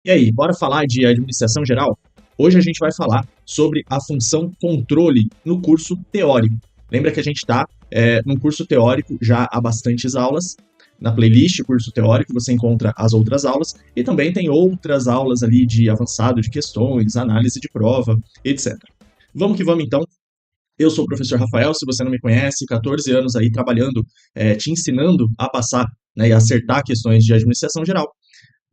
E aí, bora falar de administração geral? Hoje a gente vai falar sobre a função controle no curso teórico. Lembra que a gente está num curso teórico já há bastantes aulas. Na playlist curso teórico você encontra as outras aulas e também tem outras aulas ali de avançado de questões, análise de prova, etc. Vamos que vamos então. Eu sou o professor Rafael, se você não me conhece, 14 anos aí trabalhando, te ensinando a passar, né, e acertar questões de administração geral.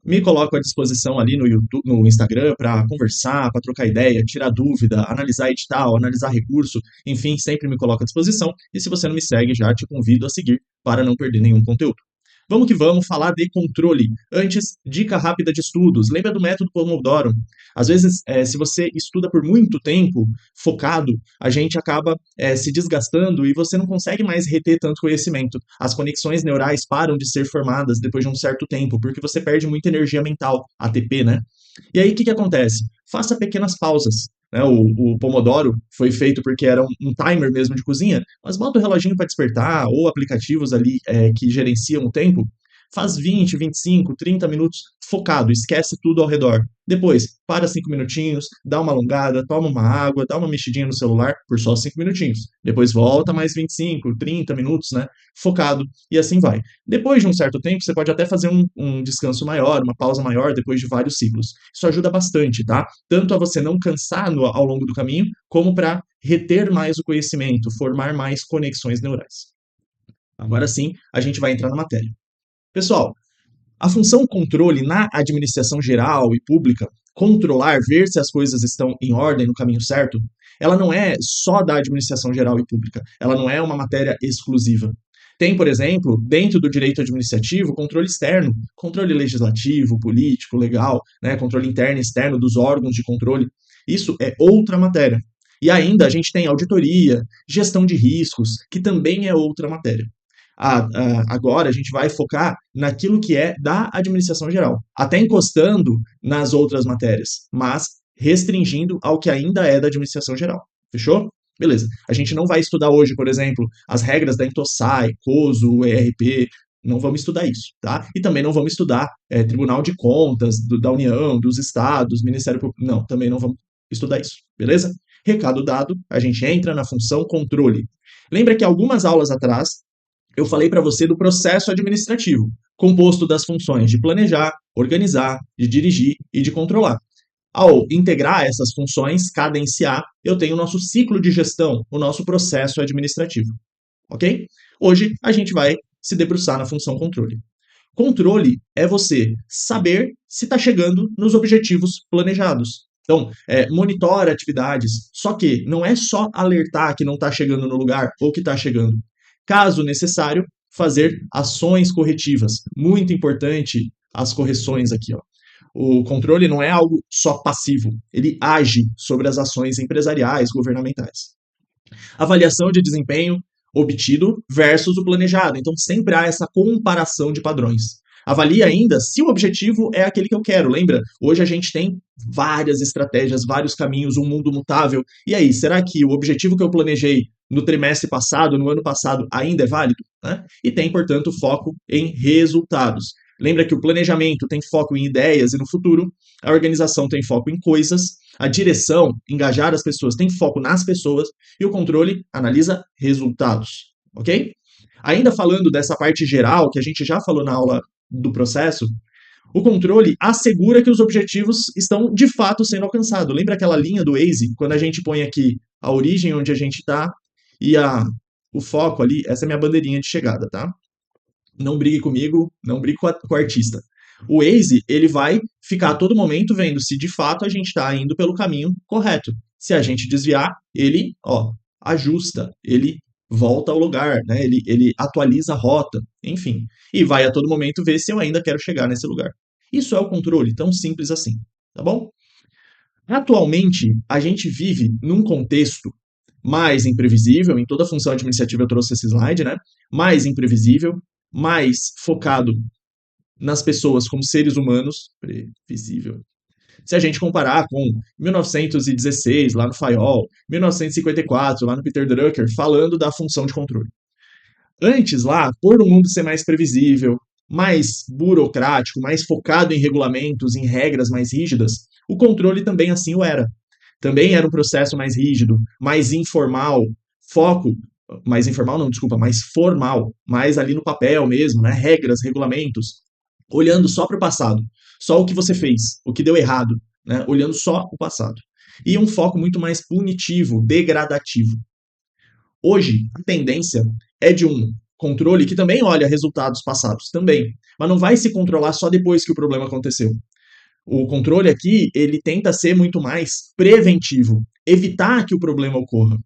Me coloco à disposição ali no YouTube, no Instagram para conversar, para trocar ideia, tirar dúvida, analisar edital, analisar recurso, enfim, sempre me coloco à disposição. E se você não me segue, já te convido a seguir para não perder nenhum conteúdo. Vamos que vamos falar de controle. Antes, dica rápida de estudos. Lembra do método Pomodoro? Às vezes, se você estuda por muito tempo, focado, a gente acaba se desgastando e você não consegue mais reter tanto conhecimento. As conexões neurais param de ser formadas depois de um certo tempo, porque você perde muita energia mental, ATP, né? E aí, o que que acontece? Faça pequenas pausas. Né? O Pomodoro foi feito porque era um timer mesmo de cozinha, mas bota o reloginho para despertar, ou aplicativos ali que gerenciam o tempo. Faz 20, 25, 30 minutos focado, esquece tudo ao redor. Depois, para 5 minutinhos, dá uma alongada, toma uma água, dá uma mexidinha no celular por só 5 minutinhos. Depois volta mais 25, 30 minutos, né? Focado, e assim vai. Depois de um certo tempo, você pode até fazer um descanso maior, uma pausa maior depois de vários ciclos. Isso ajuda bastante, tá? Tanto a você não cansar ao longo do caminho, como para reter mais o conhecimento, formar mais conexões neurais. Agora sim, a gente vai entrar na matéria. Pessoal, a função controle na administração geral e pública, controlar, ver se as coisas estão em ordem, no caminho certo, ela não é só da administração geral e pública, ela não é uma matéria exclusiva. Tem, por exemplo, dentro do direito administrativo, controle externo, controle legislativo, político, legal, né, controle interno e externo dos órgãos de controle. Isso é outra matéria. E ainda a gente tem auditoria, gestão de riscos, que também é outra matéria. Agora a gente vai focar naquilo que é da administração geral, até encostando nas outras matérias, mas restringindo ao que ainda é da administração geral. Fechou? Beleza. A gente não vai estudar hoje, por exemplo, as regras da Intosai, COSO, ERP, não vamos estudar isso, tá? E também não vamos estudar Tribunal de Contas da União, dos Estados, Ministério Público, não, também não vamos estudar isso, beleza? Recado dado, a gente entra na função controle. Lembra que algumas aulas atrás eu falei para você do processo administrativo, composto das funções de planejar, organizar, de dirigir e de controlar. Ao integrar essas funções, cadenciar, eu tenho o nosso ciclo de gestão, o nosso processo administrativo. Ok? Hoje a gente vai se debruçar na função controle. Controle é você saber se está chegando nos objetivos planejados. Então, monitora atividades, só que não é só alertar que não está chegando no lugar ou que está chegando. Caso necessário, fazer ações corretivas. Muito importante as correções aqui, ó. O controle não é algo só passivo, ele age sobre as ações empresariais, governamentais. Avaliação de desempenho obtido versus o planejado. Então, sempre há essa comparação de padrões. Avalie ainda se o objetivo é aquele que eu quero. Lembra? Hoje a gente tem várias estratégias, vários caminhos, um mundo mutável. E aí, será que o objetivo que eu planejei no trimestre passado, no ano passado, ainda é válido? Né? E tem, portanto, foco em resultados. Lembra que o planejamento tem foco em ideias e no futuro, a organização tem foco em coisas, a direção, engajar as pessoas, tem foco nas pessoas, e o controle analisa resultados, ok? Ainda falando dessa parte geral, que a gente já falou na aula do processo, o controle assegura que os objetivos estão de fato sendo alcançados. Lembra aquela linha do Waze, quando a gente põe aqui a origem onde a gente está e o foco ali, essa é minha bandeirinha de chegada, tá? Não brigue comigo, não brigue com o artista. O Waze, ele vai ficar a todo momento vendo se de fato a gente está indo pelo caminho correto. Se a gente desviar, ele, ajusta, ele volta ao lugar, né? Ele atualiza a rota, enfim. E vai a todo momento ver se eu ainda quero chegar nesse lugar. Isso é o controle, tão simples assim, tá bom? Atualmente, a gente vive num contexto mais imprevisível, em toda a função administrativa eu trouxe esse slide, né? Mais imprevisível, mais focado nas pessoas como seres humanos, previsível. Se a gente comparar com 1916, lá no Fayol, 1954, lá no Peter Drucker, falando da função de controle. Antes lá, por o mundo ser mais previsível, mais burocrático, mais focado em regulamentos, em regras mais rígidas, o controle também assim o era. Também era um processo mais rígido, mais informal, foco, mais informal não, desculpa, mais formal, mais ali no papel mesmo, né? Regras, regulamentos, olhando só para o passado, só o que você fez, o que deu errado, né? Olhando só o passado. E um foco muito mais punitivo, degradativo. Hoje, a tendência é de um controle que também olha resultados passados, também, mas não vai se controlar só depois que o problema aconteceu. O controle aqui, ele tenta ser muito mais preventivo, evitar que o problema ocorra.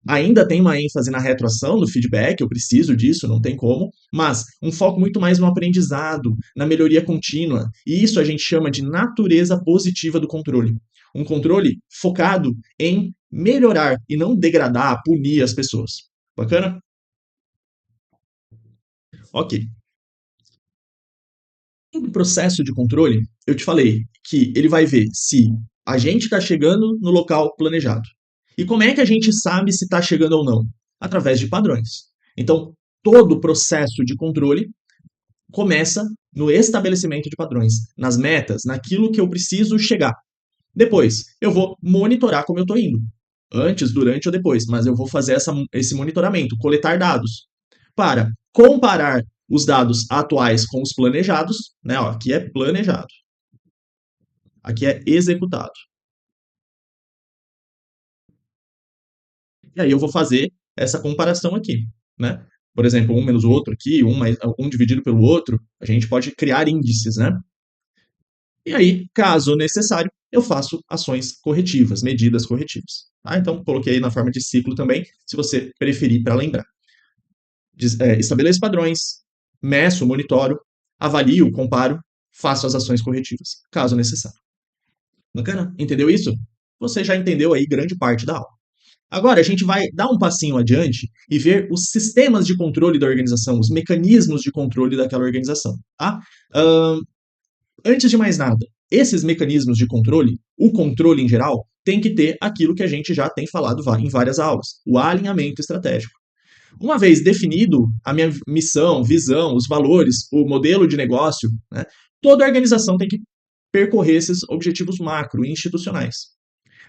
Ainda tem uma ênfase na retroação, no feedback, eu preciso disso, não tem como, mas um foco muito mais no aprendizado, na melhoria contínua. E isso a gente chama de natureza positiva do controle. Um controle focado em melhorar e não degradar, punir as pessoas. Bacana? Ok. No processo de controle, eu te falei que ele vai ver se a gente está chegando no local planejado. E como é que a gente sabe se está chegando ou não? Através de padrões. Então, todo o processo de controle começa no estabelecimento de padrões, nas metas, naquilo que eu preciso chegar. Depois, eu vou monitorar como eu estou indo. Antes, durante ou depois, mas eu vou fazer esse monitoramento, coletar dados, para comparar os dados atuais com os planejados, né? Ó, aqui é planejado, aqui é executado. E aí eu vou fazer essa comparação aqui, né? Por exemplo, um menos o outro aqui, um dividido pelo outro, a gente pode criar índices, né? E aí, caso necessário, eu faço ações corretivas, medidas corretivas. Tá? Então, coloquei na forma de ciclo também, se você preferir para lembrar. Estabeleço padrões, meço, monitoro, avalio, comparo, faço as ações corretivas, caso necessário. Bacana? Entendeu isso? Você já entendeu aí grande parte da aula. Agora, a gente vai dar um passinho adiante e ver os sistemas de controle da organização, os mecanismos de controle daquela organização. Tá? Antes de mais nada, esses mecanismos de controle, o controle em geral, tem que ter aquilo que a gente já tem falado em várias aulas, o alinhamento estratégico. Uma vez definido a minha missão, visão, os valores, o modelo de negócio, né, toda organização tem que percorrer esses objetivos macro e institucionais.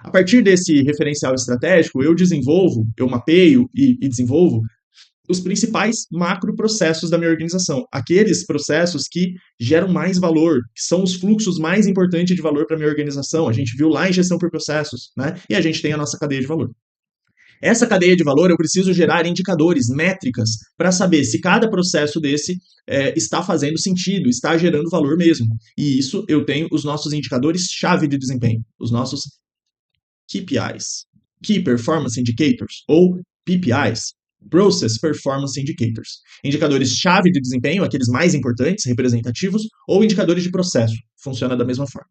A partir desse referencial estratégico, eu mapeio e desenvolvo os principais macroprocessos da minha organização, aqueles processos que geram mais valor, que são os fluxos mais importantes de valor para a minha organização. A gente viu lá em gestão por processos, né? E a gente tem a nossa cadeia de valor. Essa cadeia de valor eu preciso gerar indicadores, métricas, para saber se cada processo desse está fazendo sentido, está gerando valor mesmo. E isso eu tenho os nossos indicadores-chave de desempenho, os nossos KPIs, Key Performance Indicators, ou PPIs, Process Performance Indicators. Indicadores-chave de desempenho, aqueles mais importantes, representativos, ou indicadores de processo, funciona da mesma forma.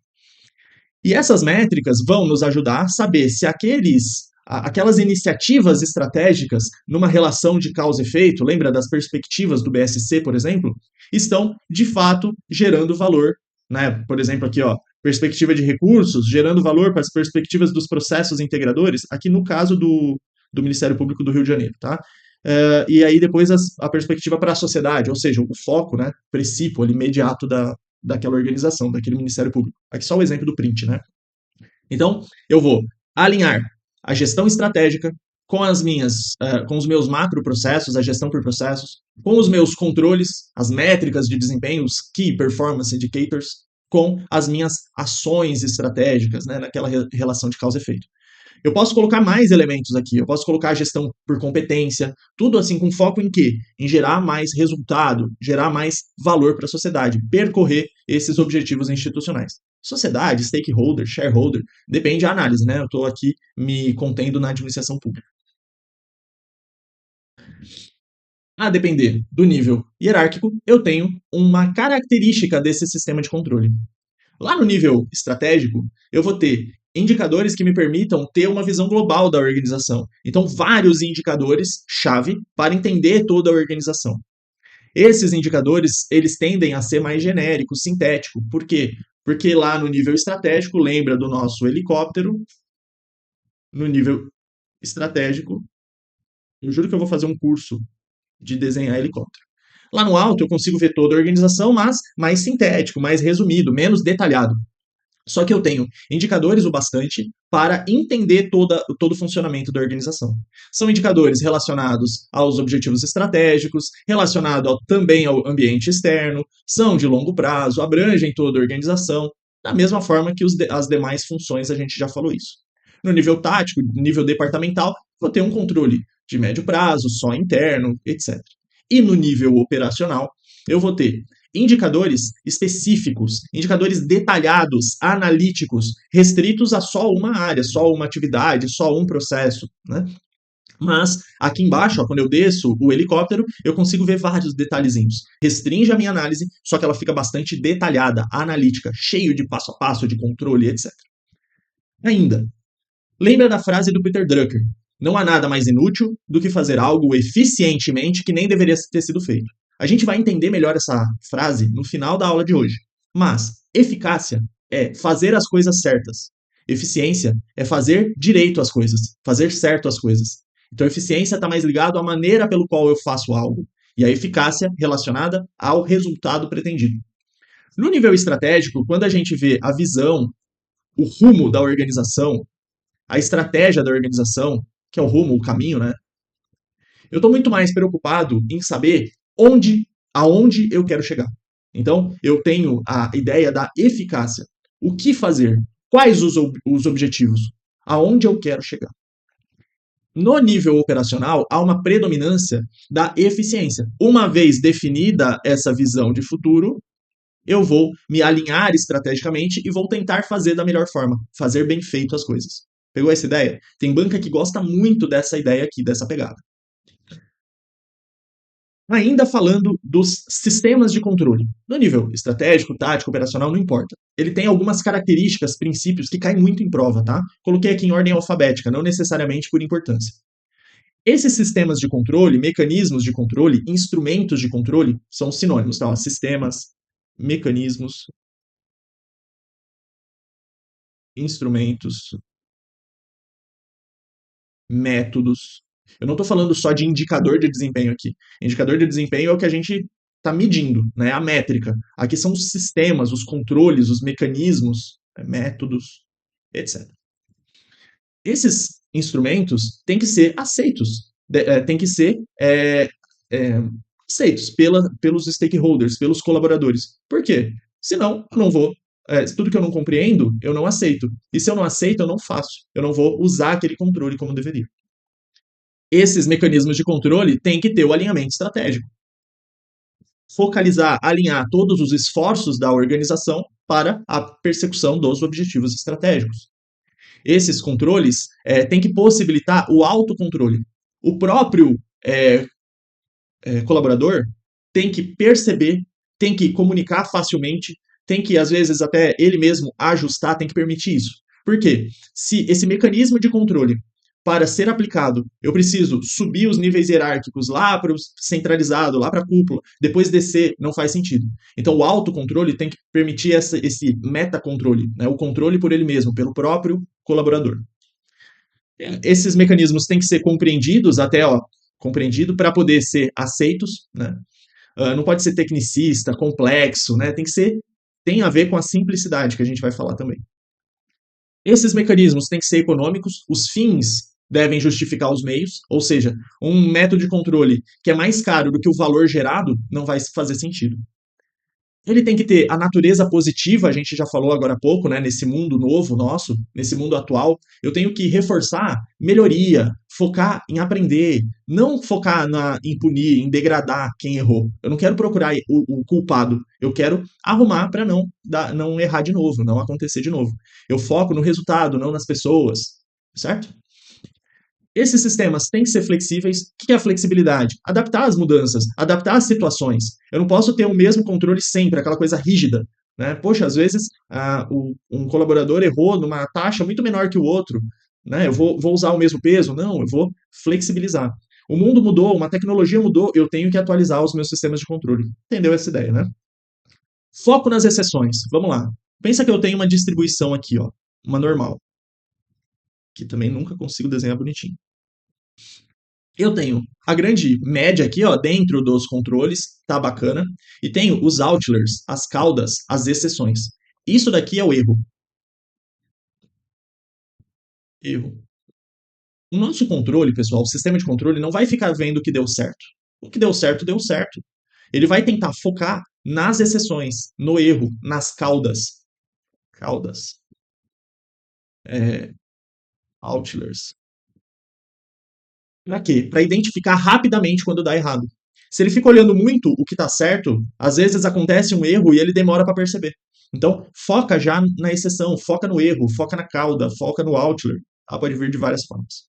E essas métricas vão nos ajudar a saber se aquelas iniciativas estratégicas numa relação de causa e efeito, lembra das perspectivas do BSC, por exemplo, estão de fato gerando valor, né? Por exemplo, aqui, ó, perspectiva de recursos, gerando valor para as perspectivas dos processos integradores, aqui no caso do Ministério Público do Rio de Janeiro, tá? E aí depois a perspectiva para a sociedade, ou seja, o foco, né, princípio ali, imediato daquela organização, daquele Ministério Público. Aqui só o exemplo do print, né? Então, eu vou alinhar a gestão estratégica com os meus macroprocessos, a gestão por processos, com os meus controles, as métricas de desempenho, os Key Performance Indicators, com as minhas ações estratégicas, né, naquela relação de causa e efeito. Eu posso colocar mais elementos aqui, eu posso colocar a gestão por competência, tudo assim com foco em quê? Em gerar mais resultado, gerar mais valor para a sociedade, percorrer esses objetivos institucionais. Sociedade, stakeholder, shareholder, depende da análise, né? Eu estou aqui me contendo na administração pública. A depender do nível hierárquico, eu tenho uma característica desse sistema de controle. Lá no nível estratégico, eu vou ter indicadores que me permitam ter uma visão global da organização. Então, vários indicadores-chave para entender toda a organização. Esses indicadores, eles tendem a ser mais genéricos, sintéticos. Por quê? Porque lá no nível estratégico, lembra do nosso helicóptero, no nível estratégico, eu juro que eu vou fazer um curso de desenhar helicóptero. Lá no alto eu consigo ver toda a organização, mas mais sintético, mais resumido, menos detalhado. Só que eu tenho indicadores o bastante para entender todo o funcionamento da organização. São indicadores relacionados aos objetivos estratégicos, também ao ambiente externo, são de longo prazo, abrangem toda a organização, da mesma forma que as demais funções a gente já falou isso. No nível tático, nível departamental, vou ter um controle de médio prazo, só interno, etc. E no nível operacional, eu vou ter indicadores específicos, indicadores detalhados, analíticos, restritos a só uma área, só uma atividade, só um processo, né? Mas aqui embaixo, ó, quando eu desço o helicóptero, eu consigo ver vários detalhezinhos. Restringe a minha análise, só que ela fica bastante detalhada, analítica, cheio de passo a passo, de controle, etc. Ainda, lembra da frase do Peter Drucker? Não há nada mais inútil do que fazer algo eficientemente que nem deveria ter sido feito. A gente vai entender melhor essa frase no final da aula de hoje. Mas eficácia é fazer as coisas certas. Eficiência é fazer direito as coisas, fazer certo as coisas. Então, eficiência está mais ligado à maneira pelo qual eu faço algo, e a eficácia relacionada ao resultado pretendido. No nível estratégico, quando a gente vê a visão, o rumo da organização, a estratégia da organização, que é o rumo, o caminho, né? Eu estou muito mais preocupado em saber aonde eu quero chegar. Então, eu tenho a ideia da eficácia. O que fazer? Quais os objetivos? Aonde eu quero chegar? No nível operacional, há uma predominância da eficiência. Uma vez definida essa visão de futuro, eu vou me alinhar estrategicamente e vou tentar fazer da melhor forma, fazer bem feito as coisas. Pegou essa ideia? Tem banca que gosta muito dessa ideia aqui, dessa pegada. Ainda falando dos sistemas de controle. No nível estratégico, tático, operacional, não importa. Ele tem algumas características, princípios que caem muito em prova, tá? Coloquei aqui em ordem alfabética, não necessariamente por importância. Esses sistemas de controle, mecanismos de controle, instrumentos de controle, são sinônimos, tá? Sistemas, mecanismos, instrumentos, métodos. Eu não estou falando só de indicador de desempenho aqui. Indicador de desempenho é o que a gente está medindo, né? A métrica. Aqui são os sistemas, os controles, os mecanismos, métodos, etc. Esses instrumentos têm que ser aceitos, têm que ser é, aceitos pelos stakeholders, pelos colaboradores. Por quê? Senão, eu não vou. Tudo que eu não compreendo, eu não aceito. E se eu não aceito, eu não faço. Eu não vou usar aquele controle como deveria. Esses mecanismos de controle têm que ter o alinhamento estratégico. Focalizar, alinhar todos os esforços da organização para a persecução dos objetivos estratégicos. Esses controles têm que possibilitar o autocontrole. O próprio colaborador tem que perceber, tem que comunicar facilmente, tem que, às vezes, até ele mesmo ajustar, tem que permitir isso. Por quê? Se esse mecanismo de controle, para ser aplicado, eu preciso subir os níveis hierárquicos lá para o centralizado, lá para a cúpula, depois descer, não faz sentido. Então, o autocontrole tem que permitir esse metacontrole, né? O controle por ele mesmo, pelo próprio colaborador. Esses mecanismos têm que ser compreendidos até, ó, compreendido para poder ser aceitos, né? Não pode ser tecnicista, complexo, né? Tem a ver com a simplicidade que a gente vai falar também. Esses mecanismos têm que ser econômicos, os fins devem justificar os meios, ou seja, um método de controle que é mais caro do que o valor gerado não vai fazer sentido. Ele tem que ter a natureza positiva, a gente já falou agora há pouco, né, nesse mundo novo nosso, nesse mundo atual. Eu tenho que reforçar melhoria, focar em aprender, não focar em punir, em degradar quem errou. Eu não quero procurar o culpado, eu quero arrumar para não errar de novo, não acontecer de novo. Eu foco no resultado, não nas pessoas, certo? Esses sistemas têm que ser flexíveis. O que é a flexibilidade? Adaptar as mudanças, adaptar as situações. Eu não posso ter o mesmo controle sempre, aquela coisa rígida. Né? Poxa, às vezes um colaborador errou numa taxa muito menor que o outro. Né? Eu vou usar o mesmo peso? Não, eu vou flexibilizar. O mundo mudou, uma tecnologia mudou, eu tenho que atualizar os meus sistemas de controle. Entendeu essa ideia, né? Foco nas exceções. Vamos lá. Pensa que eu tenho uma distribuição aqui, ó, uma normal, que também nunca consigo desenhar bonitinho. Eu tenho a grande média aqui, ó, dentro dos controles, tá bacana. E tenho os outliers, as caudas, as exceções. Isso daqui é o erro. Erro. O nosso controle, pessoal, o sistema de controle não vai ficar vendo o que deu certo. O que deu certo, deu certo. Ele vai tentar focar nas exceções, no erro, nas caudas. Caudas. É, outliers. Para quê? Para identificar rapidamente quando dá errado. Se ele fica olhando muito o que está certo, às vezes acontece um erro e ele demora para perceber. Então, foca já na exceção, foca no erro, foca na cauda, foca no outlier. Ela pode vir de várias formas.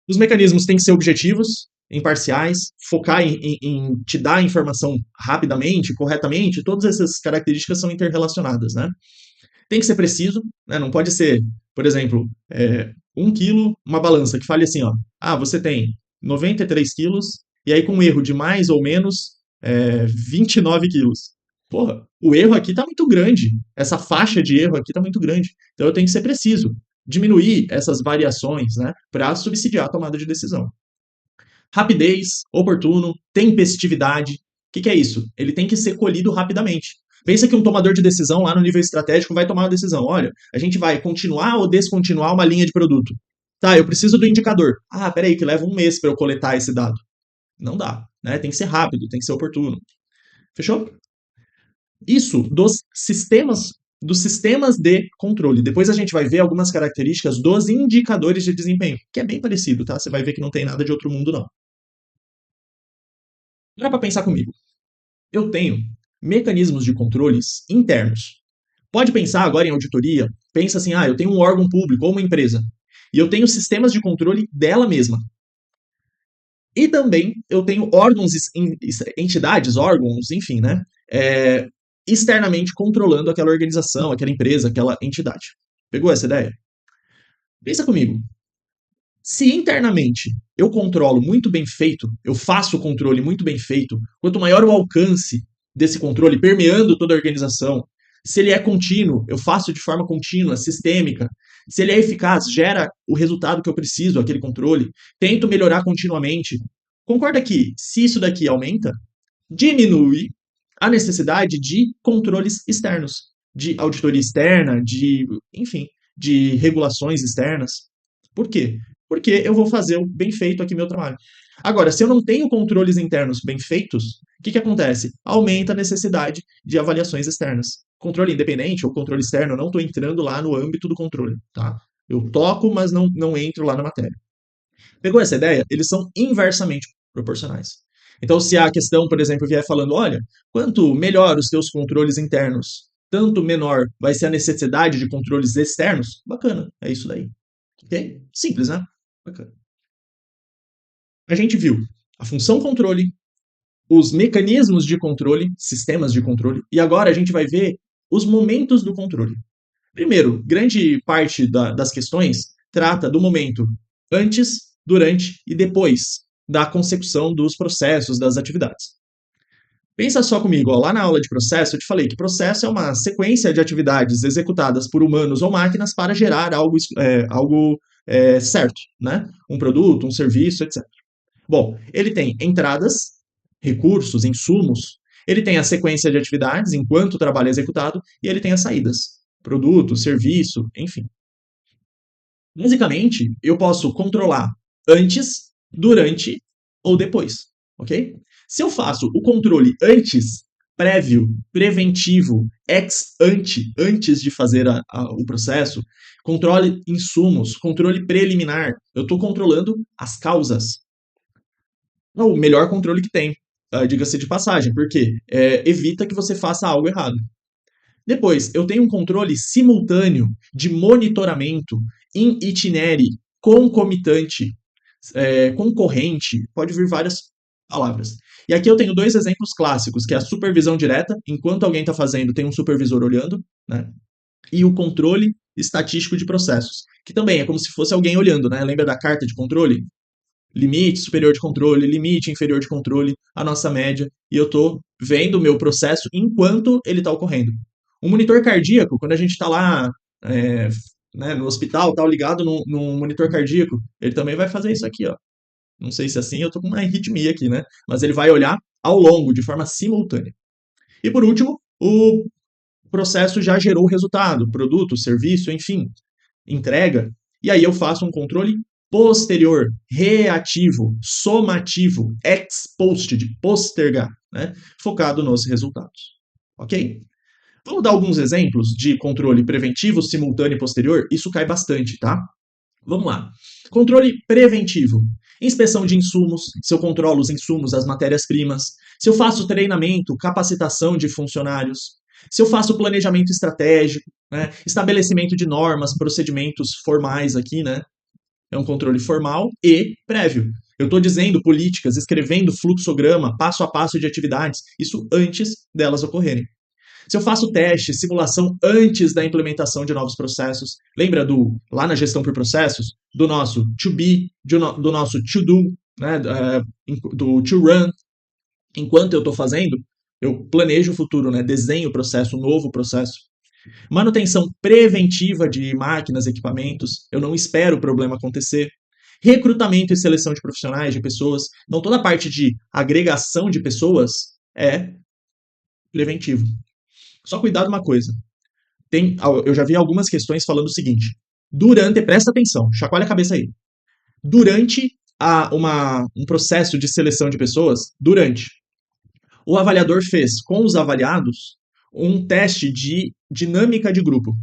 Os mecanismos têm que ser objetivos, imparciais, focar em te dar a informação rapidamente, corretamente. Todas essas características são interrelacionadas, né? Tem que ser preciso, né? Não pode ser, por exemplo, 1 quilo, uma balança que fale assim, ó, você tem 93 quilos, e aí com um erro de mais ou menos 29 quilos. Porra, o erro aqui está muito grande, essa faixa de erro aqui está muito grande, então eu tenho que ser preciso, diminuir essas variações, né, para subsidiar a tomada de decisão. Rapidez, oportuno, tempestividade. O que é isso? Ele tem que ser colhido rapidamente. Pensa que um tomador de decisão lá no nível estratégico vai tomar uma decisão. Olha, a gente vai continuar ou descontinuar uma linha de produto. Tá, eu preciso do indicador. Peraí, que leva um mês para eu coletar esse dado. Não dá, né? Tem que ser rápido, tem que ser oportuno. Fechou? Isso dos sistemas de controle. Depois a gente vai ver algumas características dos indicadores de desempenho, que é bem parecido, tá? Você vai ver que não tem nada de outro mundo, não. Dá para pensar comigo. Eu tenho mecanismos de controles internos. Pode pensar agora em auditoria, pensa assim, eu tenho um órgão público ou uma empresa, e eu tenho sistemas de controle dela mesma. E também eu tenho órgãos, entidades, órgãos, enfim, né? Externamente controlando aquela organização, aquela empresa, aquela entidade. Pegou essa ideia? Pensa comigo. Se internamente eu controlo muito bem feito, eu faço o controle muito bem feito, quanto maior o alcance desse controle permeando toda a organização, se ele é contínuo, eu faço de forma contínua, sistêmica, se ele é eficaz, gera o resultado que eu preciso, aquele controle, tento melhorar continuamente. Concorda que, se isso daqui aumenta, diminui a necessidade de controles externos, de auditoria externa, enfim, de regulações externas. Por quê? Porque eu vou fazer o bem feito aqui meu trabalho. Agora, se eu não tenho controles internos bem feitos, o que acontece? Aumenta a necessidade de avaliações externas. Controle independente ou controle externo, eu não estou entrando lá no âmbito do controle. Tá? Eu toco, mas não entro lá na matéria. Pegou essa ideia? Eles são inversamente proporcionais. Então, se a questão, por exemplo, vier falando, olha, quanto melhor os teus controles internos, tanto menor vai ser a necessidade de controles externos, bacana, é isso daí. Ok? Simples, né? Bacana. A gente viu a função controle, os mecanismos de controle, sistemas de controle, e agora a gente vai ver os momentos do controle. Primeiro, grande parte das questões trata do momento antes, durante e depois da consecução dos processos, das atividades. Pensa só comigo, lá na aula de processo eu te falei que processo é uma sequência de atividades executadas por humanos ou máquinas para gerar algo certo, né? Um produto, um serviço, etc. Bom, ele tem entradas, recursos, insumos, ele tem a sequência de atividades enquanto o trabalho é executado e ele tem as saídas, produto, serviço, enfim. Basicamente, eu posso controlar antes, durante ou depois, ok? Se eu faço o controle antes, prévio, preventivo, ex ante, antes de fazer o processo, controle insumos, controle preliminar, eu estou controlando as causas. É o melhor controle que tem, diga-se de passagem, porque evita que você faça algo errado. Depois, eu tenho um controle simultâneo de monitoramento in itinere, concomitante, concorrente, pode vir várias palavras. E aqui eu tenho dois exemplos clássicos, que é a supervisão direta, enquanto alguém está fazendo, tem um supervisor olhando, né? E o controle estatístico de processos, que também é como se fosse alguém olhando, né? Lembra da carta de controle? Limite superior de controle, limite inferior de controle, a nossa média, e eu estou vendo o meu processo enquanto ele está ocorrendo. Um monitor cardíaco, quando a gente está lá né, no hospital, tá ligado num monitor cardíaco, ele também vai fazer isso aqui, ó. Não sei se é assim, eu tô com uma arritmia aqui, né? Mas ele vai olhar ao longo, de forma simultânea. E por último, o processo já gerou o resultado, produto, serviço, enfim, entrega. E aí eu faço um controle posterior, reativo, somativo, ex post, de postergar, né? Focado nos resultados. Ok? Vamos dar alguns exemplos de controle preventivo, simultâneo e posterior? Isso cai bastante, tá? Vamos lá. Controle preventivo. Inspeção de insumos, se eu controlo os insumos, as matérias-primas, se eu faço treinamento, capacitação de funcionários, se eu faço planejamento estratégico, né, estabelecimento de normas, procedimentos formais aqui, né, é um controle formal e prévio. Eu estou dizendo políticas, escrevendo fluxograma, passo a passo de atividades, isso antes delas ocorrerem. Se eu faço teste, simulação antes da implementação de novos processos, lembra do lá na gestão por processos, do nosso to be, do nosso to do, né, do to run. Enquanto eu estou fazendo, eu planejo o futuro, né, desenho o processo, um novo processo. Manutenção preventiva de máquinas, equipamentos, eu não espero o problema acontecer. Recrutamento e seleção de profissionais, de pessoas. Então, toda a parte de agregação de pessoas é preventivo. Só cuidado uma coisa. Eu já vi algumas questões falando o seguinte: presta atenção, chacoalha a cabeça aí. Durante um processo de seleção de pessoas, o avaliador fez com os avaliados um teste de dinâmica de grupo.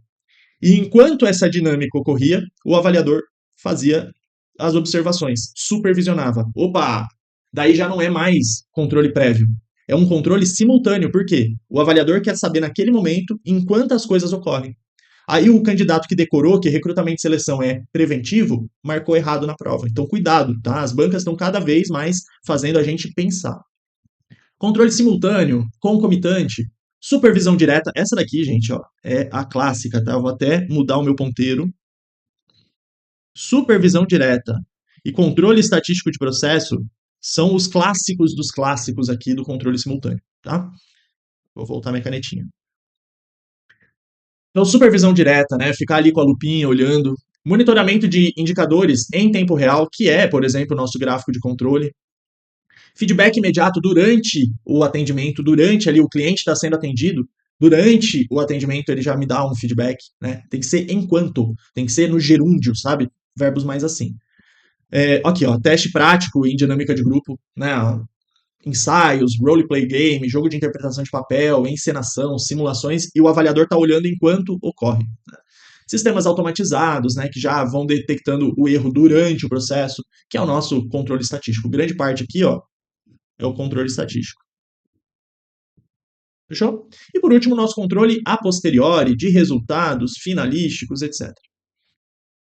E enquanto essa dinâmica ocorria, o avaliador fazia as observações, supervisionava. Opa, daí já não é mais controle prévio. É um controle simultâneo, por quê? O avaliador quer saber naquele momento, enquanto as coisas ocorrem. Aí o candidato que decorou que recrutamento e seleção é preventivo, marcou errado na prova. Então cuidado, tá? As bancas estão cada vez mais fazendo a gente pensar. Controle simultâneo, concomitante, supervisão direta. Essa daqui, gente, ó, é a clássica, tá? Eu vou até mudar o meu ponteiro. Supervisão direta e controle estatístico de processo são os clássicos dos clássicos aqui do controle simultâneo, tá? Vou voltar minha canetinha. Então, supervisão direta, né? Ficar ali com a lupinha olhando. Monitoramento de indicadores em tempo real, que é, por exemplo, o nosso gráfico de controle. Feedback imediato durante o atendimento, durante ali o cliente está sendo atendido, durante o atendimento ele já me dá um feedback, né? Tem que ser enquanto, tem que ser no gerúndio, sabe? Verbos mais assim. Aqui, ó, teste prático em dinâmica de grupo, né? Ensaios, roleplay game, jogo de interpretação de papel, encenação, simulações, e o avaliador está olhando enquanto ocorre. Né? Sistemas automatizados, né, que já vão detectando o erro durante o processo, que é o nosso controle estatístico. Grande parte aqui, ó, é o controle estatístico. Fechou? E por último, nosso controle a posteriori de resultados finalísticos, etc.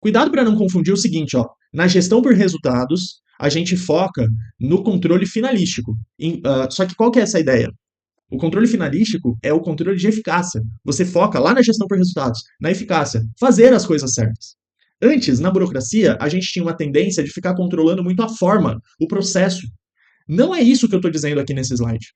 Cuidado para não confundir o seguinte, ó, na gestão por resultados, a gente foca no controle finalístico. Só que qual que é essa ideia? O controle finalístico é o controle de eficácia. Você foca lá na gestão por resultados, na eficácia, fazer as coisas certas. Antes, na burocracia, a gente tinha uma tendência de ficar controlando muito a forma, o processo. Não é isso que eu estou dizendo aqui nesse slide,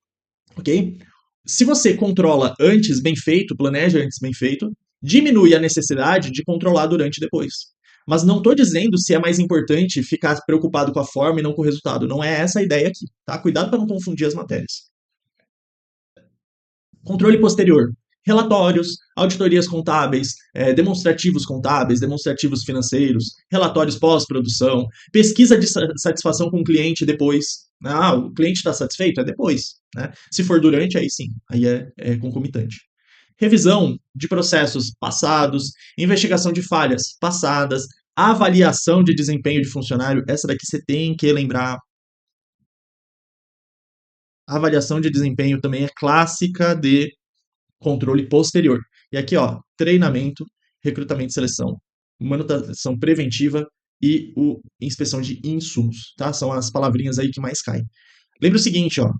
ok? Se você controla antes bem feito, planeja antes bem feito, diminui a necessidade de controlar durante e depois. Mas não estou dizendo se é mais importante ficar preocupado com a forma e não com o resultado. Não é essa a ideia aqui, tá? Cuidado para não confundir as matérias. Controle posterior. Relatórios, auditorias contábeis, demonstrativos contábeis, demonstrativos financeiros, relatórios pós-produção, pesquisa de satisfação com o cliente depois. Ah, o cliente está satisfeito? É depois. Né? Se for durante, aí sim, aí é concomitante. Revisão de processos passados, investigação de falhas passadas, avaliação de desempenho de funcionário. Essa daqui você tem que lembrar. A avaliação de desempenho também é clássica de controle posterior. E aqui, ó, treinamento, recrutamento e seleção, manutenção preventiva e inspeção de insumos, tá? São as palavrinhas aí que mais caem. Lembra o seguinte, ó,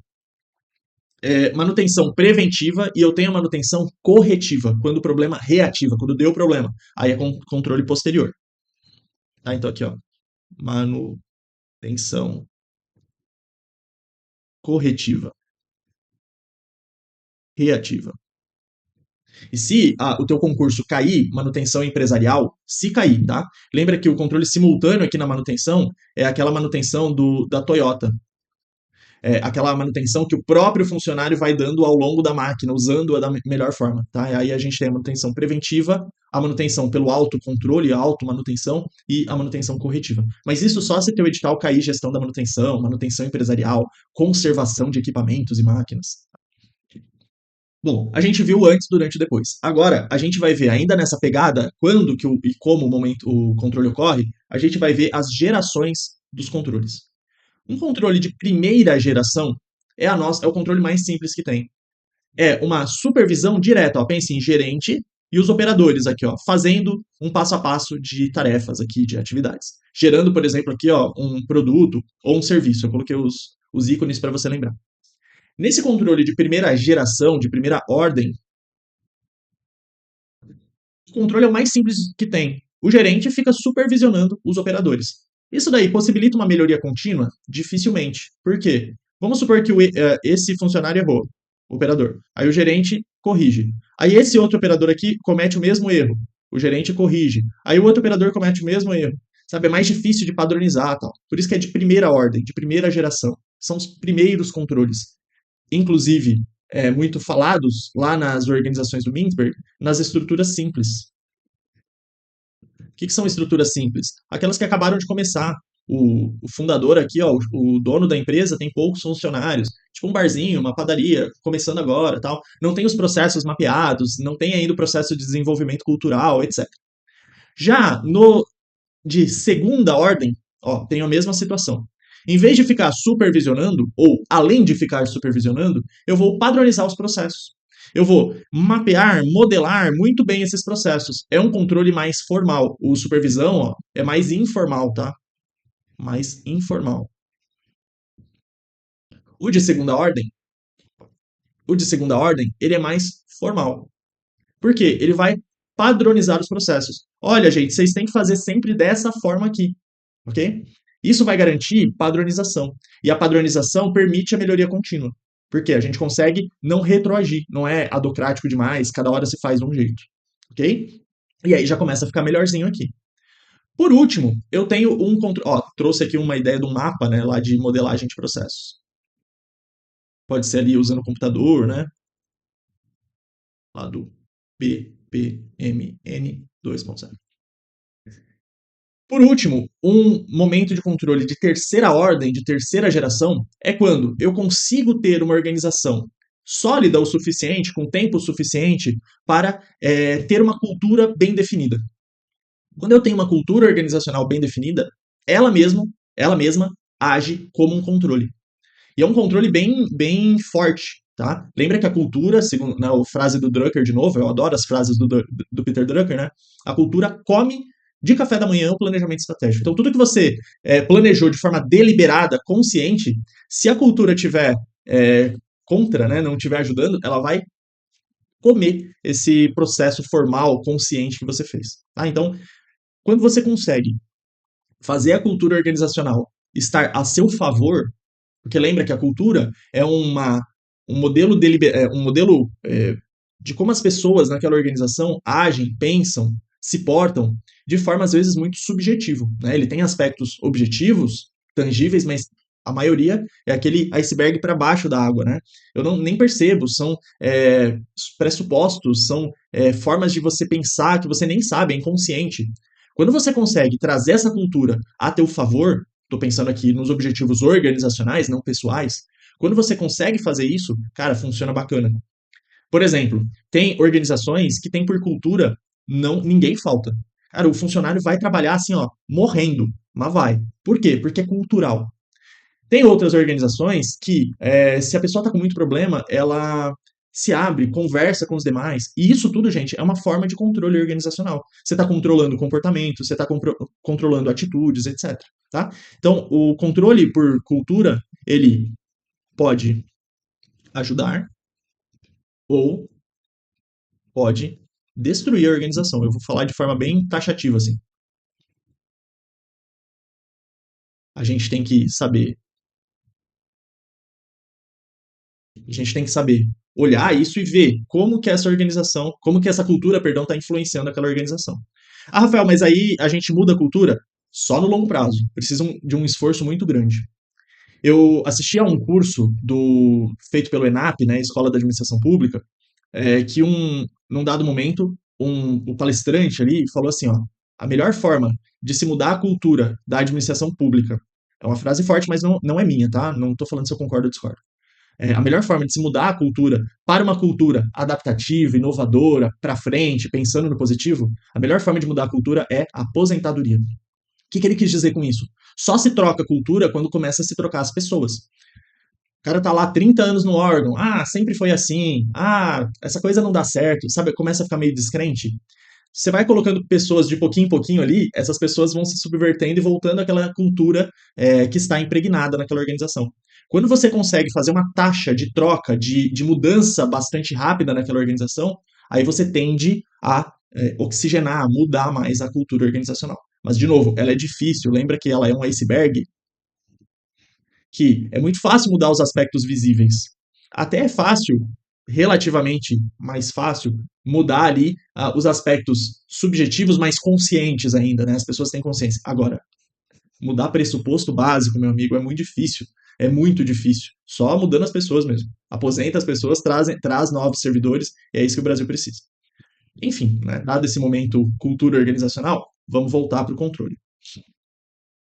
manutenção preventiva e eu tenho a manutenção corretiva, quando o problema reativa, quando deu problema. Aí é controle posterior. Tá? Então aqui, ó, manutenção corretiva, reativa. E se o teu concurso cair, manutenção empresarial, se cair, tá? Lembra que o controle simultâneo aqui na manutenção é aquela manutenção da Toyota. É aquela manutenção que o próprio funcionário vai dando ao longo da máquina, usando-a da melhor forma, tá? E aí a gente tem a manutenção preventiva, a manutenção pelo autocontrole, a automanutenção e a manutenção corretiva. Mas isso só se teu edital cair gestão da manutenção, manutenção empresarial, conservação de equipamentos e máquinas. Bom, a gente viu antes, durante e depois. Agora, a gente vai ver ainda nessa pegada, quando que e como o controle ocorre, a gente vai ver as gerações dos controles. Um controle de primeira geração é o controle mais simples que tem. É uma supervisão direta, ó, pense em gerente e os operadores aqui, ó, fazendo um passo a passo de tarefas aqui, de atividades. Gerando, por exemplo, aqui, ó, um produto ou um serviço. Eu coloquei os ícones para você lembrar. Nesse controle de primeira geração, de primeira ordem, o controle é o mais simples que tem. O gerente fica supervisionando os operadores. Isso daí possibilita uma melhoria contínua? Dificilmente. Por quê? Vamos supor que esse funcionário errou, o operador. Aí o gerente corrige. Aí esse outro operador aqui comete o mesmo erro. O gerente corrige. Aí o outro operador comete o mesmo erro. Sabe, é mais difícil de padronizar, tal. Por isso que é de primeira ordem, de primeira geração. São os primeiros controles. Inclusive, muito falados lá nas organizações do Mintzberg, nas estruturas simples. O que são estruturas simples? Aquelas que acabaram de começar. O fundador aqui, ó, o dono da empresa tem poucos funcionários, tipo um barzinho, uma padaria, começando agora, tal. Não tem os processos mapeados, não tem ainda o processo de desenvolvimento cultural, etc. Já no de segunda ordem, ó, tem a mesma situação. Em vez de ficar supervisionando, ou além de ficar supervisionando, eu vou padronizar os processos. Eu vou mapear, modelar muito bem esses processos. É um controle mais formal. O supervisão, ó, é mais informal, tá? Mais informal. O de segunda ordem, ele é mais formal. Por quê? Ele vai padronizar os processos. Olha, gente, vocês têm que fazer sempre dessa forma aqui, ok? Isso vai garantir padronização. E a padronização permite a melhoria contínua. Porque a gente consegue não retroagir, não é adocrático demais, cada hora se faz de um jeito, ok? E aí já começa a ficar melhorzinho aqui. Por último, eu tenho um controle. Ó, trouxe aqui uma ideia de um mapa, né, lá de modelagem de processos. Pode ser ali usando o computador, né? Lá do BPMN 2.0. Por último, um momento de controle de terceira ordem, de terceira geração, é quando eu consigo ter uma organização sólida o suficiente, com tempo suficiente, para ter uma cultura bem definida. Quando eu tenho uma cultura organizacional bem definida, ela mesma age como um controle. E é um controle bem, bem forte, tá? Lembra que a cultura, segundo a frase do Drucker de novo, eu adoro as frases do Peter Drucker, né? A cultura come de café da manhã o planejamento estratégico. Então, tudo que você planejou de forma deliberada, consciente, se a cultura tiver contra, né, não estiver ajudando, ela vai comer esse processo formal, consciente que você fez. Tá? Então, quando você consegue fazer a cultura organizacional estar a seu favor, porque lembra que a cultura é um modelo, de como as pessoas naquela organização agem, pensam, se portam, de forma às vezes muito subjetivo. Né? Ele tem aspectos objetivos, tangíveis, mas a maioria é aquele iceberg para baixo da água. Né? Eu nem percebo, são pressupostos, são formas de você pensar que você nem sabe, é inconsciente. Quando você consegue trazer essa cultura a teu favor, estou pensando aqui nos objetivos organizacionais, não pessoais. Quando você consegue fazer isso, cara, funciona bacana. Por exemplo, tem organizações que têm por cultura não ninguém falta. Cara, o funcionário vai trabalhar assim, ó, morrendo, mas vai. Por quê? Porque é cultural. Tem outras organizações que, se a pessoa está com muito problema, ela se abre, conversa com os demais. E isso tudo, gente, é uma forma de controle organizacional. Você está controlando o comportamento, você está controlando atitudes, etc. Tá? Então, o controle por cultura, ele pode ajudar ou pode destruir a organização. Eu vou falar de forma bem taxativa, assim. A gente tem que saber. A gente tem que saber olhar isso e ver como que essa organização, como que essa cultura, perdão, está influenciando aquela organização. Ah, Rafael, mas aí a gente muda a cultura? Só no longo prazo. Precisam de um esforço muito grande. Eu assisti a um curso feito pelo ENAP, né, Escola da Administração Pública, que num dado momento, o palestrante ali falou assim, ó, a melhor forma de se mudar a cultura da administração pública, é uma frase forte, mas não é minha, tá? Não estou falando se eu concordo ou discordo. A melhor forma de se mudar a cultura para uma cultura adaptativa, inovadora, para frente, pensando no positivo, a melhor forma de mudar a cultura é a aposentadoria. O que ele quis dizer com isso? Só se troca a cultura quando começa a se trocar as pessoas. O cara tá lá 30 anos no órgão. Ah, sempre foi assim. Ah, essa coisa não dá certo. Sabe, começa a ficar meio descrente. Você vai colocando pessoas de pouquinho em pouquinho ali, essas pessoas vão se subvertendo e voltando àquela cultura que está impregnada naquela organização. Quando você consegue fazer uma taxa de troca, de mudança bastante rápida naquela organização, aí você tende a oxigenar, mudar mais a cultura organizacional. Mas, de novo, ela é difícil. Lembra que ela é um iceberg? Que é muito fácil mudar os aspectos visíveis. Até é fácil, relativamente mais fácil, mudar ali os aspectos subjetivos, mais conscientes ainda, né? As pessoas têm consciência. Agora, mudar pressuposto básico, meu amigo, é muito difícil. É muito difícil. Só mudando as pessoas mesmo. Aposenta as pessoas, traz novos servidores, e é isso que o Brasil precisa. Enfim, né, dado esse momento cultura organizacional, vamos voltar para o controle.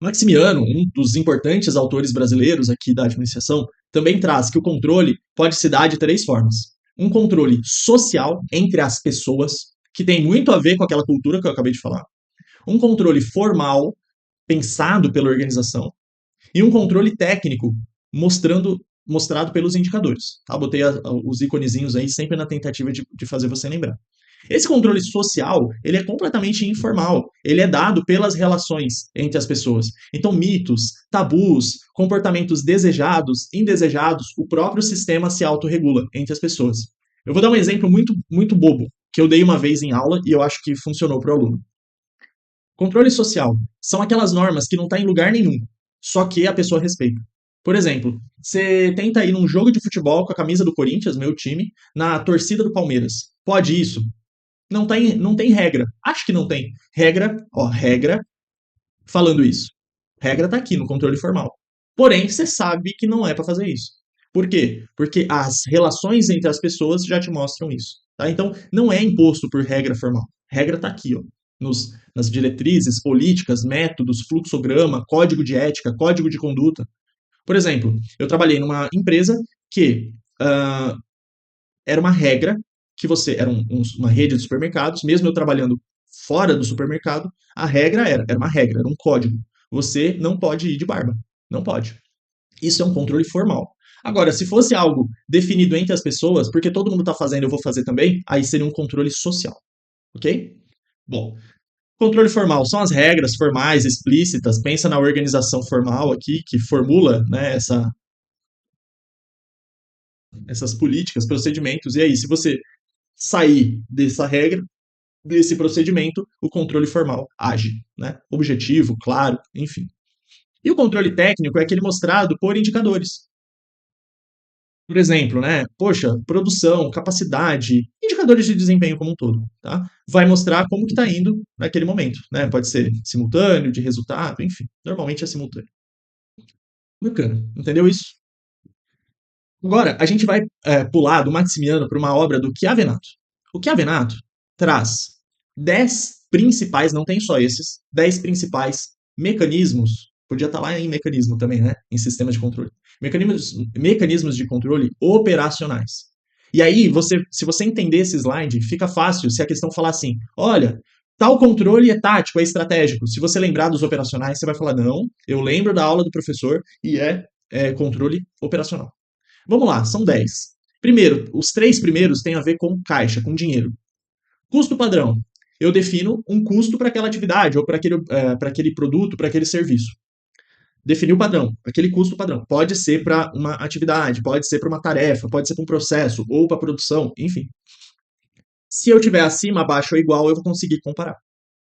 Maximiano, um dos importantes autores brasileiros aqui da administração, também traz que o controle pode se dar de três formas. Um controle social entre as pessoas, que tem muito a ver com aquela cultura que eu acabei de falar. Um controle formal, pensado pela organização. E um controle técnico, mostrado pelos indicadores. Tá? Botei os iconezinhos aí sempre na tentativa de fazer você lembrar. Esse controle social, ele é completamente informal. Ele é dado pelas relações entre as pessoas. Então, mitos, tabus, comportamentos desejados, indesejados, o próprio sistema se autorregula entre as pessoas. Eu vou dar um exemplo muito, muito bobo, que eu dei uma vez em aula e eu acho que funcionou para o aluno. Controle social são aquelas normas que não estão em lugar nenhum, só que a pessoa respeita. Por exemplo, você tenta ir num jogo de futebol com a camisa do Corinthians, meu time, na torcida do Palmeiras. Pode isso? Não tem regra. Acho que não tem. Regra falando isso. Regra tá aqui no controle formal. Porém, você sabe que não é para fazer isso. Por quê? Porque as relações entre as pessoas já te mostram isso. Tá? Então, não é imposto por regra formal. Regra tá aqui, ó, nas diretrizes, políticas, métodos, fluxograma, código de ética, código de conduta. Por exemplo, eu trabalhei numa empresa que era uma regra que você era uma rede de supermercados, mesmo eu trabalhando fora do supermercado, a regra era uma regra, era um código. Você não pode ir de barba. Não pode. Isso é um controle formal. Agora, se fosse algo definido entre as pessoas, porque todo mundo está fazendo, eu vou fazer também, aí seria um controle social. Ok? Bom, controle formal são as regras formais, explícitas. Pensa na organização formal aqui, que formula, né, essas políticas, procedimentos. E aí, se você sair dessa regra, desse procedimento, o controle formal age, né? Objetivo, claro, enfim. E o controle técnico é aquele mostrado por indicadores. Por exemplo, né? Poxa, produção, capacidade, indicadores de desempenho como um todo, tá? Vai mostrar como que está indo naquele momento, né? Pode ser simultâneo, de resultado, enfim. Normalmente é simultâneo. Bacana, entendeu isso? Agora, a gente vai pular do Maximiano para uma obra do Chiavenato. O Chiavenato traz 10 principais, não tem só esses, 10 principais mecanismos, podia estar lá em mecanismo também, né? Em sistema de controle. Mecanismos de controle operacionais. E aí, se você entender esse slide, fica fácil se a questão falar assim: olha, tal controle é tático, é estratégico. Se você lembrar dos operacionais, você vai falar: não, eu lembro da aula do professor e é controle operacional. Vamos lá, são 10. Primeiro, os três primeiros têm a ver com caixa, com dinheiro. Custo padrão. Eu defino um custo para aquela atividade, ou para aquele produto, para aquele serviço. Defini o padrão, aquele custo padrão. Pode ser para uma atividade, pode ser para uma tarefa, pode ser para um processo, ou para produção, enfim. Se eu tiver acima, abaixo ou igual, eu vou conseguir comparar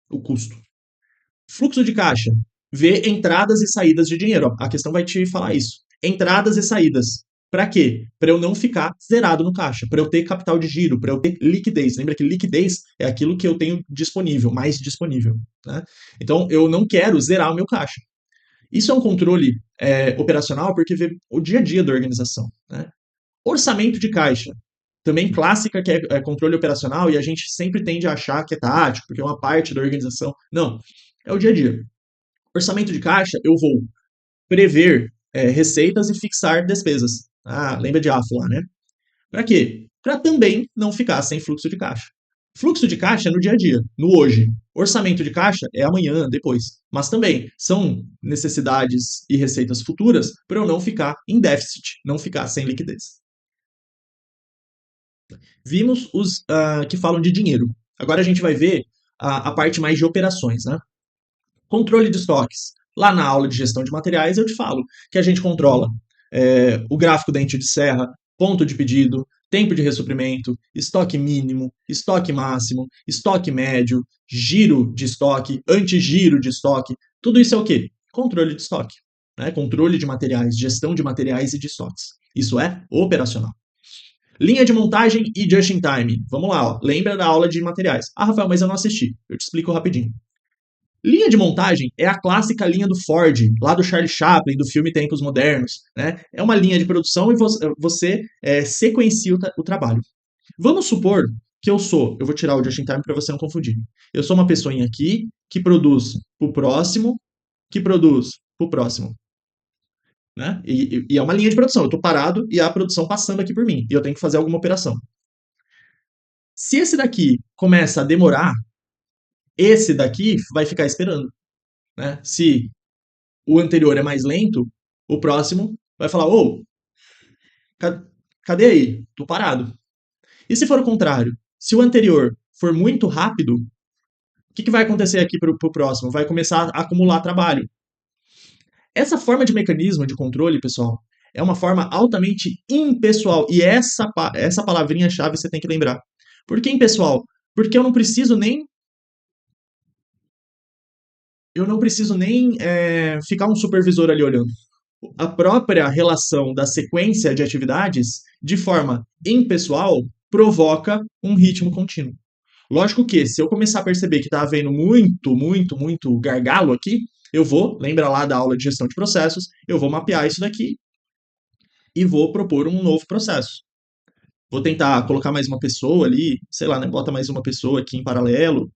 o custo. Fluxo de caixa. Ver entradas e saídas de dinheiro. A questão vai te falar isso. Entradas e saídas. Para quê? Para eu não ficar zerado no caixa, para eu ter capital de giro, para eu ter liquidez. Lembra que liquidez é aquilo que eu tenho disponível, mais disponível. Né? Então, eu não quero zerar o meu caixa. Isso é um controle operacional porque vê o dia a dia da organização. Né? Orçamento de caixa. Também clássica, que é controle operacional, e a gente sempre tende a achar que é tático, porque é uma parte da organização. Não, é o dia a dia. Orçamento de caixa, eu vou prever receitas e fixar despesas. Ah, lembra de AFO lá, né? Para quê? Para também não ficar sem fluxo de caixa. Fluxo de caixa é no dia a dia, no hoje. Orçamento de caixa é amanhã, depois. Mas também são necessidades e receitas futuras para eu não ficar em déficit, não ficar sem liquidez. Vimos os que falam de dinheiro. Agora a gente vai ver a parte mais de operações, né? Controle de estoques. Lá na aula de gestão de materiais eu te falo que a gente controla o gráfico dente de serra, ponto de pedido, tempo de ressuprimento, estoque mínimo, estoque máximo, estoque médio, giro de estoque, antigiro de estoque. Tudo isso é o quê? Controle de estoque. Né? Controle de materiais, gestão de materiais e de estoques. Isso é operacional. Linha de montagem e just in time. Vamos lá, ó. Lembra da aula de materiais. Ah, Rafael, mas eu não assisti. Eu te explico rapidinho. Linha de montagem é a clássica linha do Ford, lá do Charlie Chaplin, do filme Tempos Modernos. Né? É uma linha de produção e você sequencia o trabalho. Vamos supor que eu vou tirar o just in time para você não confundir. Eu sou uma pessoinha aqui que produz para o próximo, que produz para o próximo. Né? E é uma linha de produção. Eu estou parado e a produção passando aqui por mim. E eu tenho que fazer alguma operação. Se esse daqui começa a demorar, esse daqui vai ficar esperando. Né? Se o anterior é mais lento, o próximo vai falar: ô, cadê aí? Tô parado. E se for o contrário? Se o anterior for muito rápido, o que vai acontecer aqui para o próximo? Vai começar a acumular trabalho. Essa forma de mecanismo de controle, pessoal, é uma forma altamente impessoal. E essa palavrinha-chave você tem que lembrar. Por que impessoal? Porque eu não preciso nem ficar um supervisor ali olhando. A própria relação da sequência de atividades, de forma impessoal, provoca um ritmo contínuo. Lógico que, se eu começar a perceber que está havendo muito gargalo aqui, eu vou, lembra lá da aula de gestão de processos, eu vou mapear isso daqui e vou propor um novo processo. Vou tentar colocar mais uma pessoa ali, sei lá, né? Bota mais uma pessoa aqui em paralelo,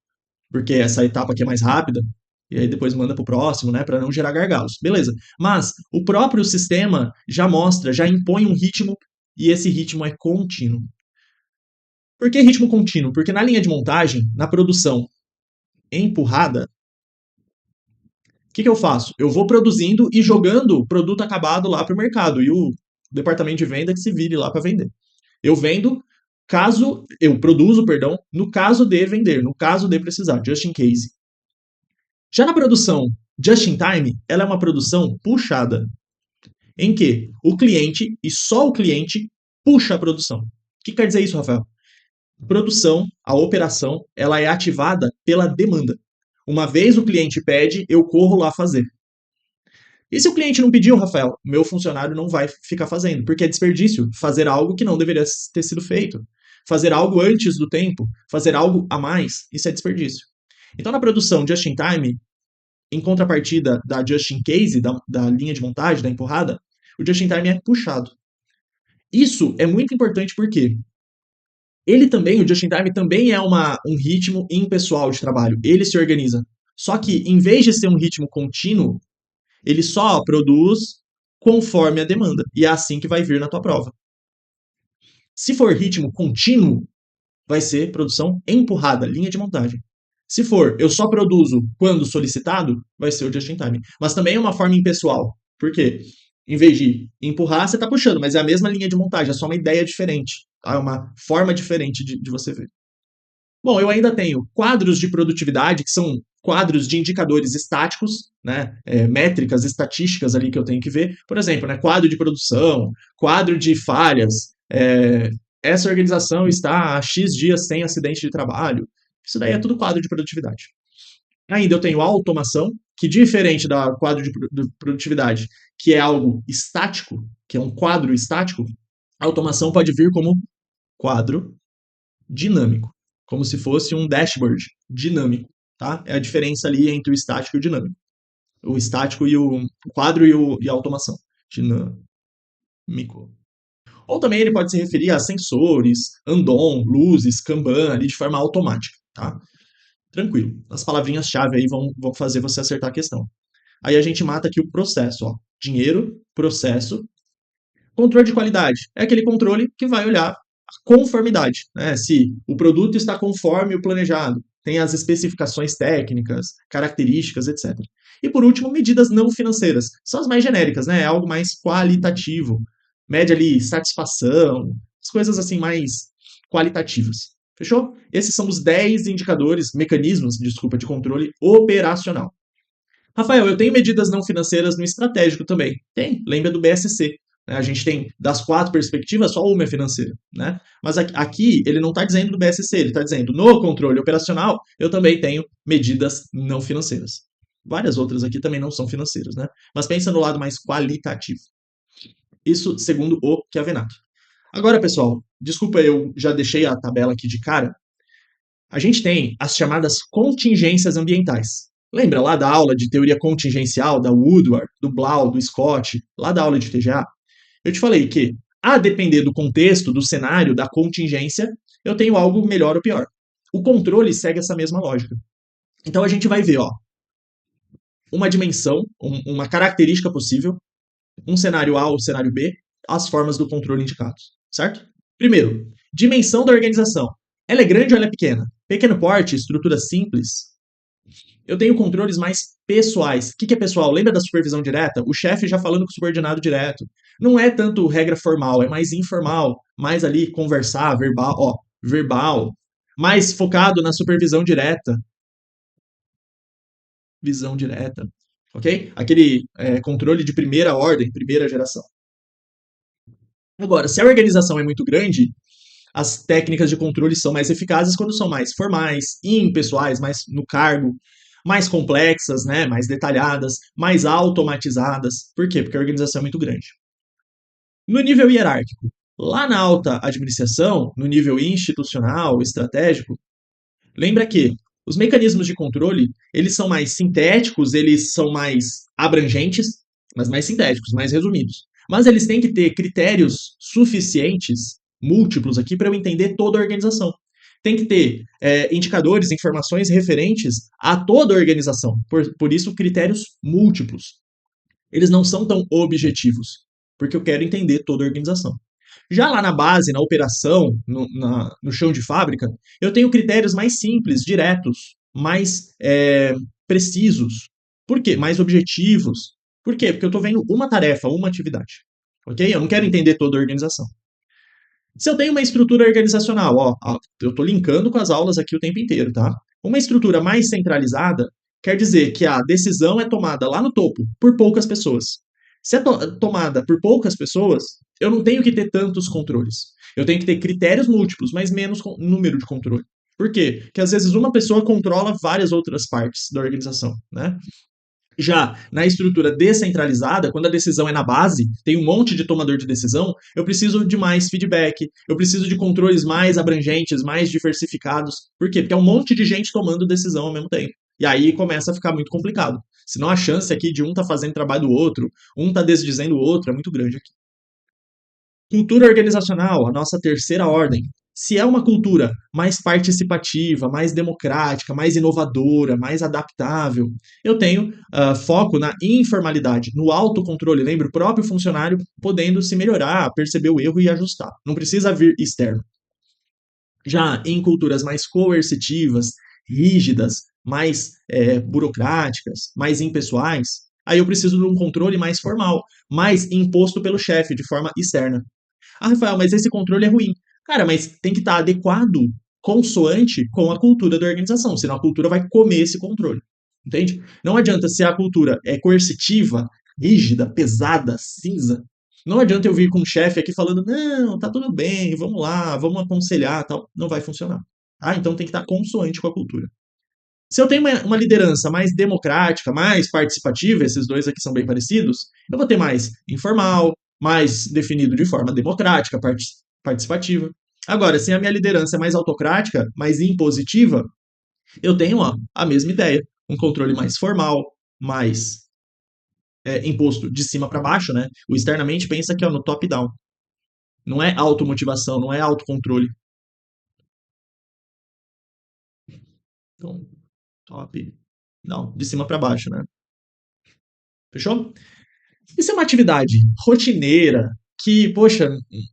porque essa etapa aqui é mais rápida, e aí depois manda para o próximo, né, para não gerar gargalos. Beleza. Mas o próprio sistema já mostra, já impõe um ritmo, e esse ritmo é contínuo. Por que ritmo contínuo? Porque na linha de montagem, na produção empurrada, o que eu faço? Eu vou produzindo e jogando o produto acabado lá para o mercado, e o departamento de venda que se vire lá para vender. Eu vendo eu produzo, perdão, no caso de vender, no caso de precisar, just in case. Já na produção just in time, ela é uma produção puxada, em que o cliente, e só o cliente, puxa a produção. O que quer dizer isso, Rafael? Produção, a operação, ela é ativada pela demanda. Uma vez o cliente pede, eu corro lá fazer. E se o cliente não pediu, Rafael, meu funcionário não vai ficar fazendo, porque é desperdício fazer algo que não deveria ter sido feito. Fazer algo antes do tempo, fazer algo a mais, isso é desperdício. Então, na produção just in time, em contrapartida da just in case, da linha de montagem, da empurrada, o just in time é puxado. Isso é muito importante porque o just in time também é um ritmo impessoal de trabalho. Ele se organiza. Só que, em vez de ser um ritmo contínuo, ele só produz conforme a demanda. E é assim que vai vir na tua prova. Se for ritmo contínuo, vai ser produção empurrada, linha de montagem. Se for eu só produzo quando solicitado, vai ser o just in time. Mas também é uma forma impessoal. Por quê? Em vez de empurrar, você está puxando, mas é a mesma linha de montagem, é só uma ideia diferente. Tá? É uma forma diferente de você ver. Bom, eu ainda tenho quadros de produtividade, que são quadros de indicadores estáticos, né, métricas estatísticas ali que eu tenho que ver. Por exemplo, né, quadro de produção, quadro de falhas. Essa organização está há X dias sem acidente de trabalho. Isso daí é tudo quadro de produtividade. Ainda eu tenho a automação, que diferente da quadro de produtividade, que é algo estático, que é um quadro estático, a automação pode vir como quadro dinâmico, como se fosse um dashboard dinâmico, tá? É a diferença ali entre o estático e o dinâmico. O estático e o quadro e a automação. Dinâmico. Ou também ele pode se referir a sensores, andon, luzes, kanban, ali de forma automática, tá? Tranquilo. As palavrinhas-chave aí vão fazer você acertar a questão. Aí a gente mata aqui o processo, ó. Dinheiro, processo. Controle de qualidade. É aquele controle que vai olhar a conformidade, né? Se o produto está conforme o planejado, tem as especificações técnicas, características, etc. E por último, medidas não financeiras. São as mais genéricas, né? É algo mais qualitativo. Mede ali satisfação, as coisas assim mais qualitativas. Fechou? Esses são os 10 indicadores, mecanismos, desculpa, de controle operacional. Rafael, eu tenho medidas não financeiras no estratégico também. Tem, lembra do BSC. Né? A gente tem, das 4 perspectivas, só uma é financeira. Né? Mas aqui ele não está dizendo do BSC, ele está dizendo no controle operacional eu também tenho medidas não financeiras. Várias outras aqui também não são financeiras, né? Mas pensa no lado mais qualitativo. Isso segundo o Chiavenato. Agora, pessoal, desculpa, eu já deixei a tabela aqui de cara. A gente tem as chamadas contingências ambientais. Lembra lá da aula de teoria contingencial da Woodward, do Blau, do Scott, lá da aula de TGA? Eu te falei que, a depender do contexto, do cenário, da contingência, eu tenho algo melhor ou pior. O controle segue essa mesma lógica. Então a gente vai ver, ó, uma dimensão, uma característica possível, um cenário A ou um cenário B, as formas do controle indicados, certo? Primeiro, dimensão da organização. Ela é grande ou ela é pequena? Pequeno porte, estrutura simples. Eu tenho controles mais pessoais. O que é pessoal? Lembra da supervisão direta? O chefe já falando com o subordinado direto. Não é tanto regra formal, é mais informal, mais ali conversar, verbal, ó, verbal, mais focado na supervisão direta, visão direta, ok? Aquele controle de primeira ordem, primeira geração. Agora, se a organização é muito grande, as técnicas de controle são mais eficazes quando são mais formais, impessoais, mais no cargo, mais complexas, né, mais detalhadas, mais automatizadas. Por quê? Porque a organização é muito grande. No nível hierárquico, lá na alta administração, no nível institucional, estratégico, lembra que os mecanismos de controle, eles são mais sintéticos, eles são mais abrangentes, mas mais sintéticos, mais resumidos. Mas eles têm que ter critérios suficientes, múltiplos aqui, para eu entender toda a organização. Tem que ter indicadores, informações referentes a toda a organização. Por isso, critérios múltiplos. Eles não são tão objetivos, porque eu quero entender toda a organização. Já lá na base, na operação, no chão de fábrica, eu tenho critérios mais simples, diretos, mais precisos. Por quê? Mais objetivos. Por quê? Porque eu estou vendo uma tarefa, uma atividade. Ok? Eu não quero entender toda a organização. Se eu tenho uma estrutura organizacional, ó, eu estou linkando com as aulas aqui o tempo inteiro, tá? Uma estrutura mais centralizada quer dizer que a decisão é tomada lá no topo por poucas pessoas. Se é tomada por poucas pessoas, eu não tenho que ter tantos controles. Eu tenho que ter critérios múltiplos, mas menos número de controle. Por quê? Porque às vezes uma pessoa controla várias outras partes da organização, né? Já na estrutura descentralizada, quando a decisão é na base, tem um monte de tomador de decisão, eu preciso de mais feedback, eu preciso de controles mais abrangentes, mais diversificados. Por quê? Porque é um monte de gente tomando decisão ao mesmo tempo. E aí começa a ficar muito complicado. Senão a chance aqui de um tá fazendo trabalho do outro, um tá desdizendo o outro, é muito grande aqui. Cultura organizacional, a nossa terceira ordem. Se é uma cultura mais participativa, mais democrática, mais inovadora, mais adaptável, eu tenho foco na informalidade, no autocontrole. Lembra, o próprio funcionário podendo se melhorar, perceber o erro e ajustar. Não precisa vir externo. Já em culturas mais coercitivas, rígidas, mais burocráticas, mais impessoais, aí eu preciso de um controle mais formal, mais imposto pelo chefe, de forma externa. Ah, Rafael, mas esse controle é ruim. Cara, mas tem que estar adequado, consoante com a cultura da organização, senão a cultura vai comer esse controle. Entende? Não adianta se a cultura é coercitiva, rígida, pesada, cinza. Não adianta eu vir com um chefe aqui falando, não, tá tudo bem, vamos lá, vamos aconselhar, tal. Não vai funcionar. Ah, então tem que estar consoante com a cultura. Se eu tenho uma liderança mais democrática, mais participativa, esses dois aqui são bem parecidos, eu vou ter mais informal, mais definido de forma democrática, participativa. Agora, se a minha liderança é mais autocrática, mais impositiva, eu tenho ó, a mesma ideia. Um controle mais formal, mais imposto de cima para baixo, né? O externamente pensa que é no top-down. Não é automotivação, não é autocontrole. Então, top. Não, de cima para baixo, né? Fechou? Isso é uma atividade rotineira que, poxa,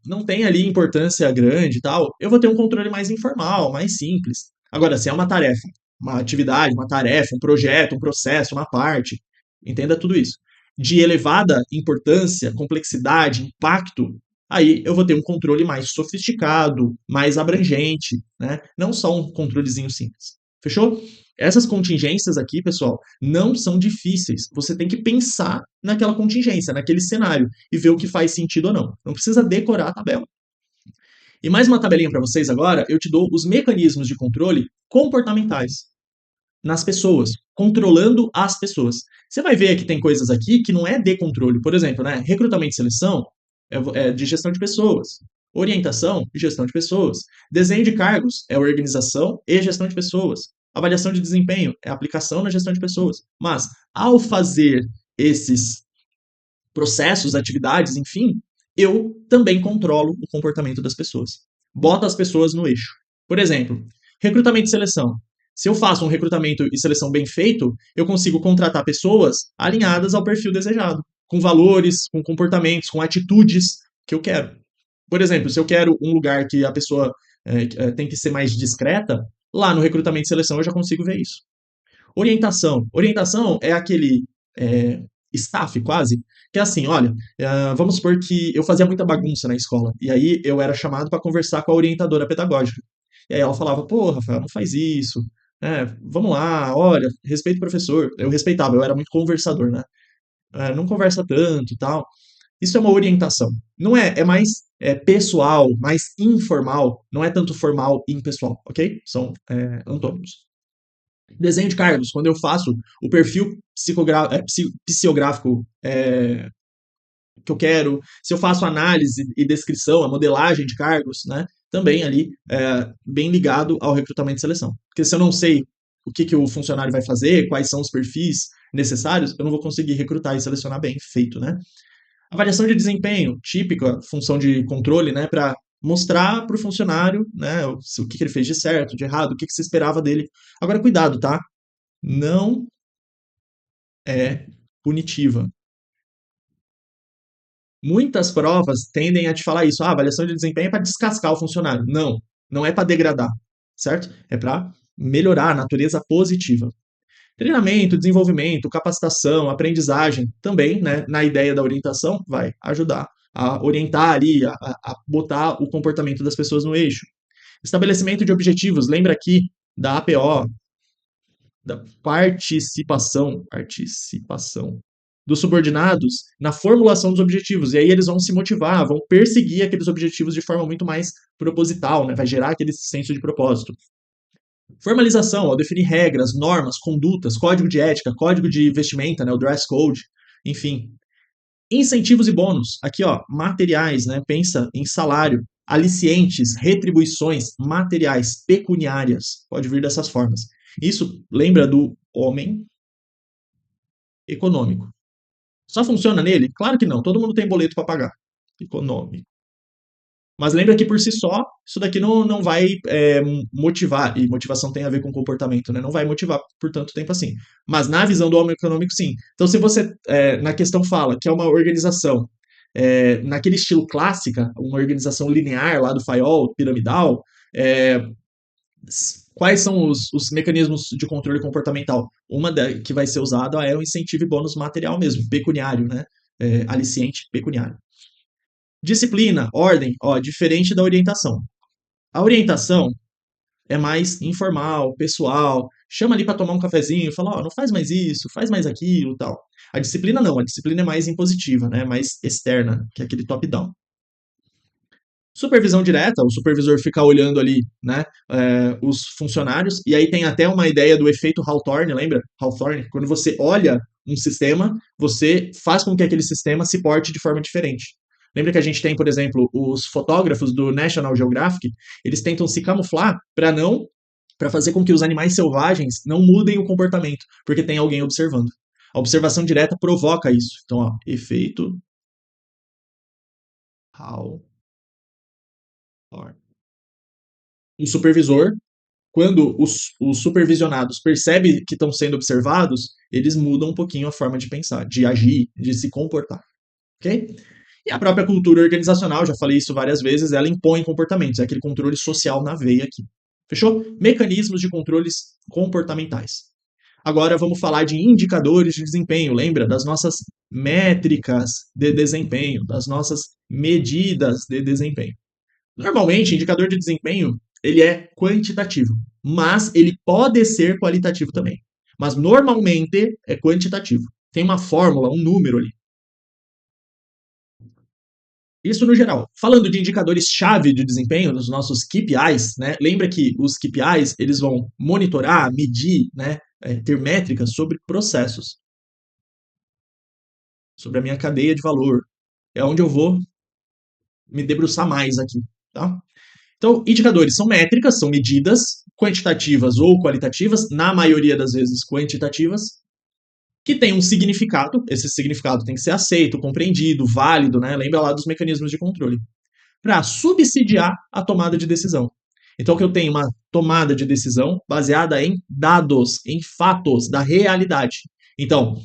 não tem ali importância grande e tal. Eu vou ter um controle mais informal, mais simples. Agora, se é uma tarefa, uma atividade, uma tarefa, um projeto, um processo, uma parte, entenda tudo isso. De elevada importância, complexidade, impacto, aí eu vou ter um controle mais sofisticado, mais abrangente, né? Não só um controlezinho simples. Fechou? Essas contingências aqui, pessoal, não são difíceis. Você tem que pensar naquela contingência, naquele cenário e ver o que faz sentido ou não. Não precisa decorar a tabela. E mais uma tabelinha para vocês agora, eu te dou os mecanismos de controle comportamentais nas pessoas, controlando as pessoas. Você vai ver que tem coisas aqui que não é de controle. Por exemplo, né, recrutamento e seleção é de gestão de pessoas. Orientação e gestão de pessoas. Desenho de cargos é organização e gestão de pessoas. Avaliação de desempenho é aplicação na gestão de pessoas. Mas, ao fazer esses processos, atividades, enfim, eu também controlo o comportamento das pessoas. Bota as pessoas no eixo. Por exemplo, recrutamento e seleção. Se eu faço um recrutamento e seleção bem feito, eu consigo contratar pessoas alinhadas ao perfil desejado, com valores, com comportamentos, com atitudes que eu quero. Por exemplo, se eu quero um lugar que a pessoa tem que ser mais discreta, lá no recrutamento e seleção eu já consigo ver isso. Orientação. Orientação é aquele staff quase, que é assim, olha, vamos supor que eu fazia muita bagunça na escola, e aí eu era chamado para conversar com a orientadora pedagógica. E aí ela falava, pô, Rafael, não faz isso, vamos lá, olha, respeita o professor. Eu respeitava, eu era muito conversador, né? Não conversa tanto, tal. Isso é uma orientação. Não é, é mais pessoal, mais informal, não é tanto formal e impessoal, ok? São antônimos. Desenho de cargos, quando eu faço o perfil psicográfico que eu quero, se eu faço análise e descrição, a modelagem de cargos, né, também ali bem ligado ao recrutamento e seleção. Porque se eu não sei o que o funcionário vai fazer, quais são os perfis necessários, eu não vou conseguir recrutar e selecionar bem feito, né? Avaliação de desempenho, típica função de controle, né, para mostrar para o funcionário, né, o que ele fez de certo, de errado, o que se esperava dele. Agora, cuidado, tá? Não é punitiva. Muitas provas tendem a te falar isso. Ah, avaliação de desempenho é para descascar o funcionário. Não, não é para degradar, certo? É para melhorar a natureza positiva. Treinamento, desenvolvimento, capacitação, aprendizagem, também, né, na ideia da orientação, vai ajudar a orientar ali, a botar o comportamento das pessoas no eixo. Estabelecimento de objetivos, lembra aqui da APO, da participação dos subordinados na formulação dos objetivos. E aí eles vão se motivar, vão perseguir aqueles objetivos de forma muito mais proposital, né? Vai gerar aquele senso de propósito. Formalização, ó, definir regras, normas, condutas, código de ética, código de vestimenta, né, o dress code, enfim. Incentivos e bônus, aqui ó, materiais, né, pensa em salário, alicientes, retribuições materiais, pecuniárias, pode vir dessas formas. Isso lembra do homem econômico. Só funciona nele? Claro que não, todo mundo tem boleto para pagar. Econômico. Mas lembra que por si só, isso daqui não vai motivar, e motivação tem a ver com comportamento, né? Não vai motivar por tanto tempo assim. Mas na visão do homem econômico, sim. Então, se você, na questão fala que é uma organização naquele estilo clássica, uma organização linear lá do Fayol, piramidal, quais são os mecanismos de controle comportamental? Que vai ser usada é o incentivo e bônus material mesmo, pecuniário, né? Aliciente pecuniário. Disciplina, ordem, ó, diferente da orientação. A orientação é mais informal, pessoal, chama ali para tomar um cafezinho, fala, ó, não faz mais isso, faz mais aquilo, tal. A disciplina não, a disciplina é mais impositiva, né, mais externa, que é aquele top-down. Supervisão direta, o supervisor fica olhando ali, né, os funcionários, e aí tem até uma ideia do efeito Hawthorne, lembra? Hawthorne, quando você olha um sistema, você faz com que aquele sistema se porte de forma diferente. Lembra que a gente tem, por exemplo, os fotógrafos do National Geographic, eles tentam se camuflar para fazer com que os animais selvagens não mudem o comportamento, porque tem alguém observando. A observação direta provoca isso. Então, ó, efeito Hawthorne. Um supervisor, quando os supervisionados percebem que estão sendo observados, eles mudam um pouquinho a forma de pensar, de agir, de se comportar. Ok? E a própria cultura organizacional, já falei isso várias vezes, ela impõe comportamentos, é aquele controle social na veia aqui. Fechou? Mecanismos de controles comportamentais. Agora vamos falar de indicadores de desempenho. Lembra das nossas métricas de desempenho, das nossas medidas de desempenho. Normalmente, indicador de desempenho, ele é quantitativo, mas ele pode ser qualitativo também. Mas normalmente é quantitativo. Tem uma fórmula, um número ali. Isso no geral. Falando de indicadores-chave de desempenho, nos nossos KPIs, né? Lembra que os KPIs, eles vão monitorar, medir, né? Ter métricas sobre processos, sobre a minha cadeia de valor. É onde eu vou me debruçar mais aqui, tá? Então, indicadores são métricas, são medidas quantitativas ou qualitativas, na maioria das vezes quantitativas, que tem um significado. Esse significado tem que ser aceito, compreendido, válido, né? Lembra lá dos mecanismos de controle, para subsidiar a tomada de decisão. Então, que eu tenho uma tomada de decisão baseada em dados, em fatos da realidade. Então,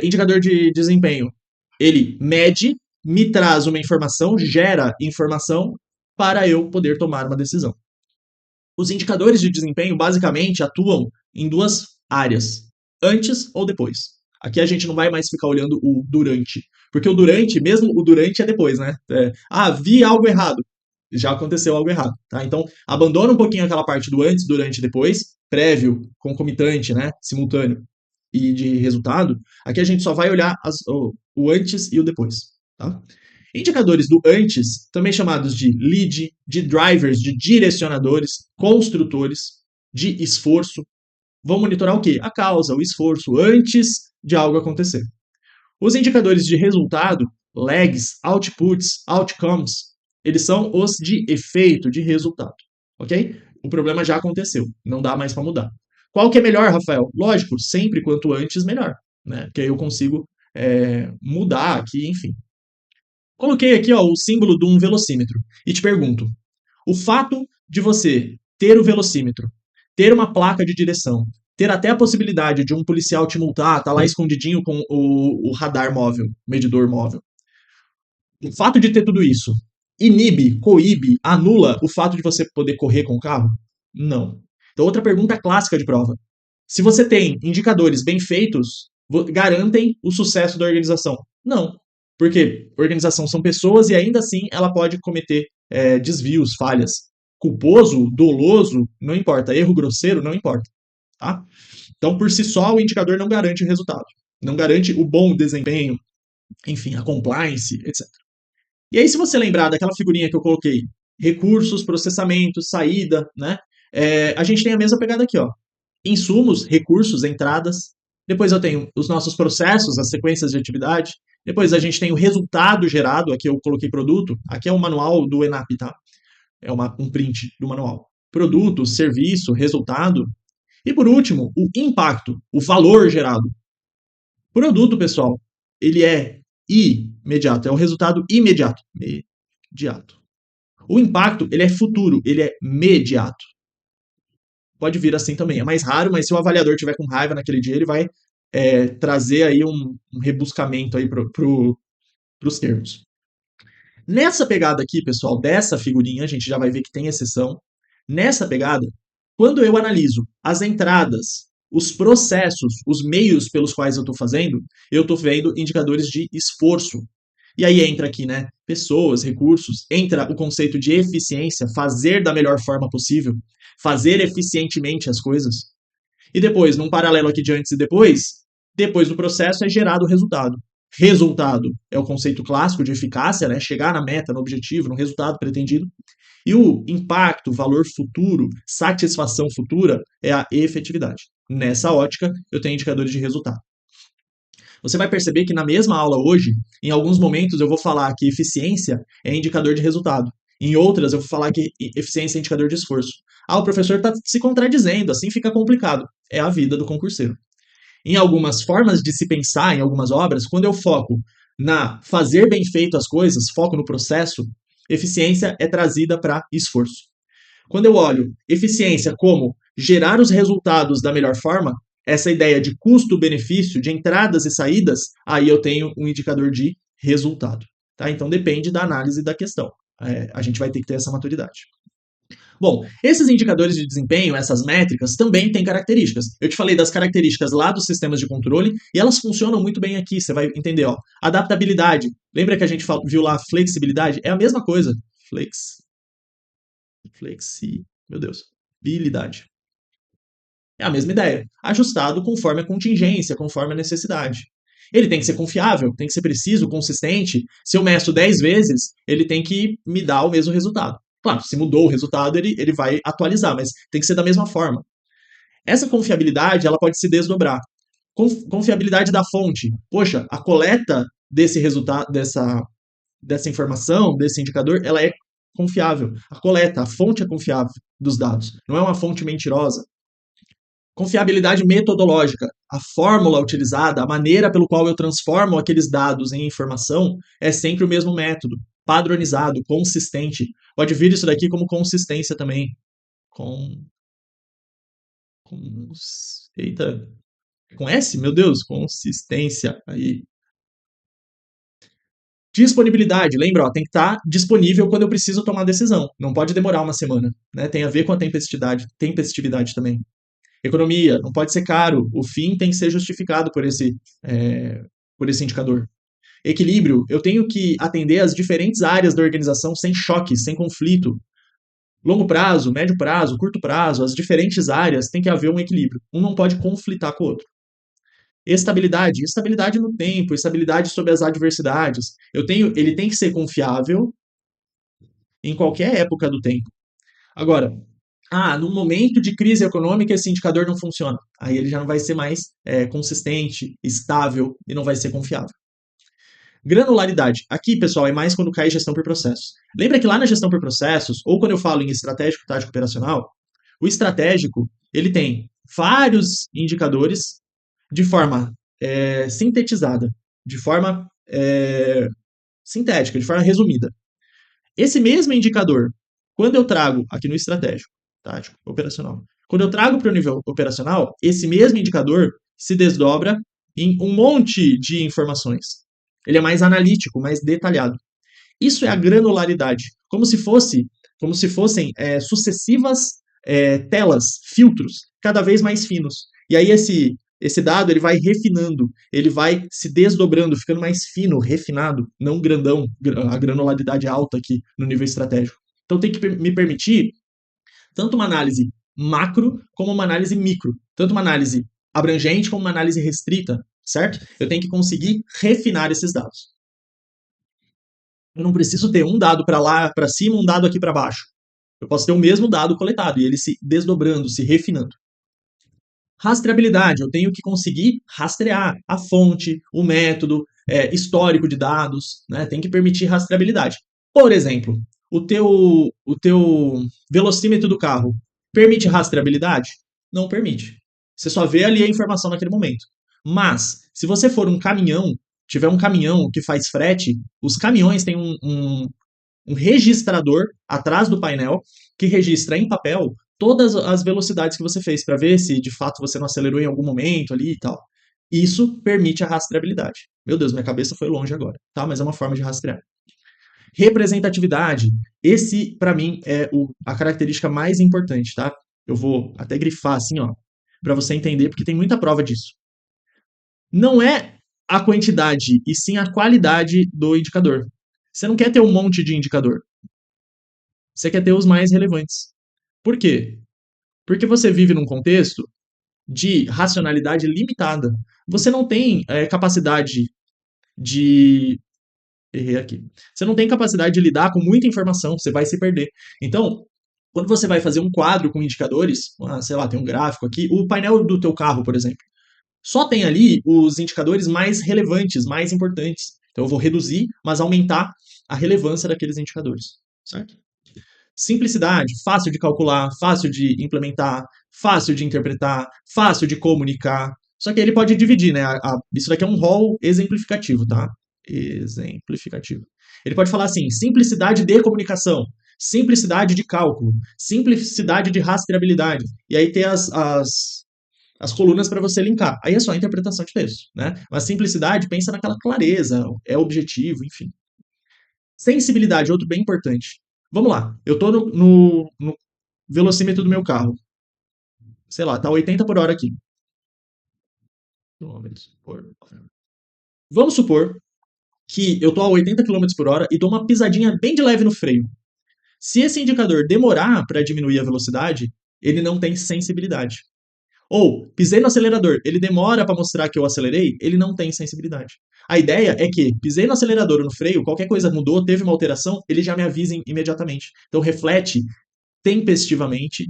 indicador de desempenho, ele mede, me traz uma informação, gera informação para eu poder tomar uma decisão. Os indicadores de desempenho basicamente atuam em duas áreas, antes ou depois. Aqui a gente não vai mais ficar olhando o durante, porque o durante, mesmo o durante é depois, né? Vi algo errado, já aconteceu algo errado, tá? Então, abandona um pouquinho aquela parte do antes, durante e depois, prévio, concomitante, né? Simultâneo e de resultado. Aqui a gente só vai olhar o antes e o depois, tá? Indicadores do antes, também chamados de lead, de drivers, de direcionadores, construtores, de esforço, vão monitorar o quê? A causa, o esforço, antes de algo acontecer. Os indicadores de resultado, lags, outputs, outcomes, eles são os de efeito, de resultado, ok? O problema já aconteceu, não dá mais para mudar. Qual que é melhor, Rafael? Lógico, sempre quanto antes, melhor, né? Porque aí eu consigo mudar aqui, enfim. Coloquei aqui ó, o símbolo de um velocímetro e te pergunto: o fato de você ter o velocímetro, ter uma placa de direção, ter até a possibilidade de um policial te multar, tá lá escondidinho com o radar móvel, medidor móvel. O fato de ter tudo isso inibe, coíbe, anula o fato de você poder correr com o carro? Não. Então, outra pergunta clássica de prova. Se você tem indicadores bem feitos, garantem o sucesso da organização? Não. Porque organização são pessoas e ainda assim ela pode cometer desvios, falhas. Culposo, doloso, não importa. Erro grosseiro, não importa. Tá? Então, por si só, o indicador não garante o resultado. Não garante o bom desempenho, enfim, a compliance, etc. E aí, se você lembrar daquela figurinha que eu coloquei, recursos, processamento, saída, né? A gente tem a mesma pegada aqui, ó. Insumos, recursos, entradas. Depois eu tenho os nossos processos, as sequências de atividade. Depois a gente tem o resultado gerado, aqui eu coloquei produto. Aqui é o manual do ENAP, tá? É um print do manual. Produto, serviço, resultado. E por último, o impacto, o valor gerado. Produto, pessoal, ele é imediato, é o resultado imediato. Imediato. O impacto, ele é futuro, ele é imediato. Pode vir assim também. É mais raro, mas se o avaliador tiver com raiva naquele dia, ele vai trazer aí um rebuscamento aí para os termos. Nessa pegada aqui, pessoal, dessa figurinha, a gente já vai ver que tem exceção. Nessa pegada, quando eu analiso as entradas, os processos, os meios pelos quais eu estou fazendo, eu estou vendo indicadores de esforço. E aí entra aqui, né? Pessoas, recursos, entra o conceito de eficiência, fazer da melhor forma possível, fazer eficientemente as coisas. E depois, num paralelo aqui de antes e depois do processo é gerado o resultado. resultado é o conceito clássico de eficácia, né? Chegar na meta, no objetivo, no resultado pretendido. E o impacto, valor futuro, satisfação futura é a efetividade. Nessa ótica, eu tenho indicadores de resultado. Você vai perceber que na mesma aula hoje, em alguns momentos eu vou falar que eficiência é indicador de resultado. Em outras eu vou falar que eficiência é indicador de esforço. Ah, o professor está se contradizendo, assim fica complicado. É a vida do concurseiro. Em algumas formas de se pensar, em algumas obras, quando eu foco na fazer bem feito as coisas, foco no processo, eficiência é trazida para esforço. Quando eu olho eficiência como gerar os resultados da melhor forma, essa ideia de custo-benefício, de entradas e saídas, aí eu tenho um indicador de resultado. Tá? Então depende da análise da questão. A gente vai ter que ter essa maturidade. Bom, esses indicadores de desempenho, essas métricas, também têm características. Eu te falei das características lá dos sistemas de controle e elas funcionam muito bem aqui. Você vai entender, ó. Adaptabilidade. Lembra que a gente viu lá flexibilidade? É a mesma coisa. Meu Deus. Habilidade. É a mesma ideia. Ajustado conforme a contingência, conforme a necessidade. Ele tem que ser confiável, tem que ser preciso, consistente. Se eu meço 10 vezes, ele tem que me dar o mesmo resultado. Claro, se mudou o resultado, ele vai atualizar, mas tem que ser da mesma forma. Essa confiabilidade, ela pode se desdobrar. Confiabilidade da fonte. Poxa, a coleta desse resultado, dessa informação, desse indicador, ela é confiável. A coleta, a fonte é confiável dos dados. Não é uma fonte mentirosa. Confiabilidade metodológica. A fórmula utilizada, a maneira pelo qual eu transformo aqueles dados em informação é sempre o mesmo método. Padronizado, consistente. Pode vir isso daqui como consistência também. Eita. Com S? Meu Deus, consistência. Aí. Disponibilidade, lembra, ó, tem que estar disponível quando eu preciso tomar decisão. Não pode demorar uma semana. Né? Tem a ver com a tempestividade também. Economia, não pode ser caro. O fim tem que ser justificado por esse indicador. Equilíbrio, eu tenho que atender as diferentes áreas da organização sem choque, sem conflito. Longo prazo, médio prazo, curto prazo, as diferentes áreas tem que haver um equilíbrio. Um não pode conflitar com o outro. Estabilidade no tempo, estabilidade sobre as adversidades. Ele tem que ser confiável em qualquer época do tempo. Agora, no momento de crise econômica esse indicador não funciona. Aí ele já não vai ser mais consistente, estável e não vai ser confiável. Granularidade. Aqui, pessoal, é mais quando cai gestão por processos. Lembra que lá na gestão por processos, ou quando eu falo em estratégico, tático, operacional, o estratégico ele tem vários indicadores de forma sintetizada, de forma sintética, de forma resumida. Esse mesmo indicador, quando eu trago aqui no estratégico, tático, operacional, quando eu trago para o nível operacional, esse mesmo indicador se desdobra em um monte de informações. Ele é mais analítico, mais detalhado. Isso é a granularidade, como se fossem sucessivas telas, filtros, cada vez mais finos. E aí esse dado ele vai refinando, ele vai se desdobrando, ficando mais fino, refinado, não grandão, a granularidade alta aqui no nível estratégico. Então tem que me permitir tanto uma análise macro como uma análise micro, tanto uma análise abrangente como uma análise restrita, certo? Eu tenho que conseguir refinar esses dados. Eu não preciso ter um dado para lá, para cima, um dado aqui para baixo. Eu posso ter o mesmo dado coletado e ele se desdobrando, se refinando. Rastreabilidade, eu tenho que conseguir rastrear a fonte, o método, histórico de dados, né? Tem que permitir rastreabilidade. Por exemplo, o teu velocímetro do carro permite rastreabilidade? Não permite. Você só vê ali a informação naquele momento. Mas, se você for um caminhão, tiver um caminhão que faz frete, os caminhões têm um registrador atrás do painel que registra em papel todas as velocidades que você fez para ver se de fato você não acelerou em algum momento ali e tal. Isso permite a rastreabilidade. Meu Deus, minha cabeça foi longe agora, tá? Mas é uma forma de rastrear. Representatividade. Esse, para mim, é a característica mais importante, tá? Eu vou até grifar assim, ó, para você entender, porque tem muita prova disso. Não é a quantidade, e sim a qualidade do indicador. Você não quer ter um monte de indicador. Você quer ter os mais relevantes. Por quê? Porque você vive num contexto de racionalidade limitada. Você não tem capacidade de errei aqui. Você não tem capacidade de lidar com muita informação, você vai se perder. Então, quando você vai fazer um quadro com indicadores, sei lá, tem um gráfico aqui, o painel do teu carro, por exemplo, só tem ali os indicadores mais relevantes, mais importantes. Então eu vou reduzir, mas aumentar a relevância daqueles indicadores, certo? Simplicidade, fácil de calcular, fácil de implementar, fácil de interpretar, fácil de comunicar. Só que ele pode dividir, né? Isso daqui é um rol exemplificativo, tá? Exemplificativo. Ele pode falar assim: simplicidade de comunicação, simplicidade de cálculo, simplicidade de rastreabilidade. E aí tem as colunas para você linkar. Aí é só a interpretação de texto, né? Mas simplicidade, pensa naquela clareza, é objetivo, enfim. Sensibilidade, outro bem importante. Vamos lá, eu estou no velocímetro do meu carro. Sei lá, tá 80 por hora aqui. Vamos supor que eu tô a 80 quilômetros por hora e dou uma pisadinha bem de leve no freio. Se esse indicador demorar para diminuir a velocidade, ele não tem sensibilidade. Ou, pisei no acelerador, ele demora para mostrar que eu acelerei, ele não tem sensibilidade. A ideia é que pisei no acelerador ou no freio, qualquer coisa mudou, teve uma alteração, ele já me avisa imediatamente. Então reflete tempestivamente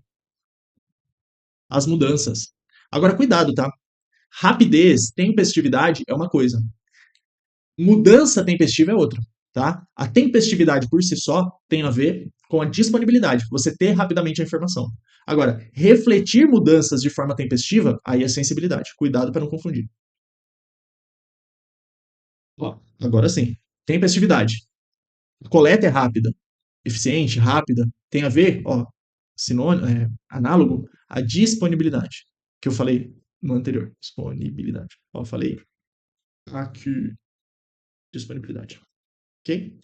as mudanças. Agora, cuidado, tá? Rapidez, tempestividade é uma coisa. Mudança tempestiva é outra, tá? A tempestividade por si só tem a ver com a disponibilidade, você ter rapidamente a informação. Agora, refletir mudanças de forma tempestiva, aí é sensibilidade. Cuidado para não confundir. Ó, agora sim. Tempestividade. A coleta é rápida, eficiente, rápida. Tem a ver, ó, sinônimo, análogo à disponibilidade, que eu falei no anterior. Disponibilidade. Ó, falei aqui. Disponibilidade. Ok?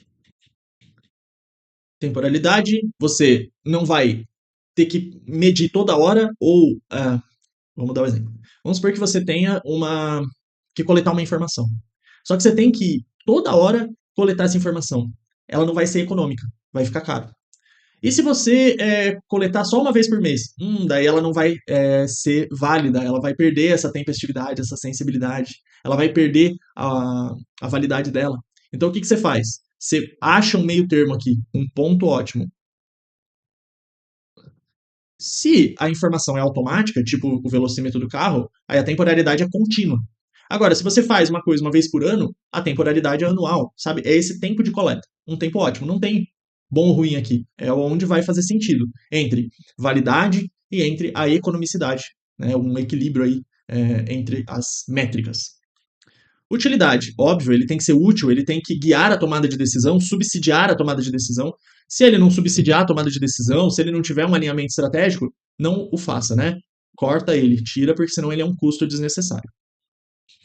Temporalidade, você não vai ter que medir toda hora ou vamos dar um exemplo. Vamos supor que você tenha que coletar uma informação. Só que você tem que toda hora coletar essa informação. Ela não vai ser econômica, vai ficar caro. E se você coletar só uma vez por mês? Daí ela não vai ser válida, ela vai perder essa tempestividade, essa sensibilidade, ela vai perder a validade dela. Então o que você faz? Você acha um meio termo aqui, um ponto ótimo. Se a informação é automática, tipo o velocímetro do carro, aí a temporalidade é contínua. Agora, se você faz uma coisa uma vez por ano, a temporalidade é anual, sabe? É esse tempo de coleta. Um tempo ótimo. Não tem bom ou ruim aqui. É onde vai fazer sentido entre validade e entre a economicidade. Né? Um equilíbrio aí entre as métricas. Utilidade, óbvio, ele tem que ser útil, ele tem que guiar a tomada de decisão, subsidiar a tomada de decisão. Se ele não subsidiar a tomada de decisão, se ele não tiver um alinhamento estratégico, não o faça, né? Corta ele, tira, porque senão ele é um custo desnecessário.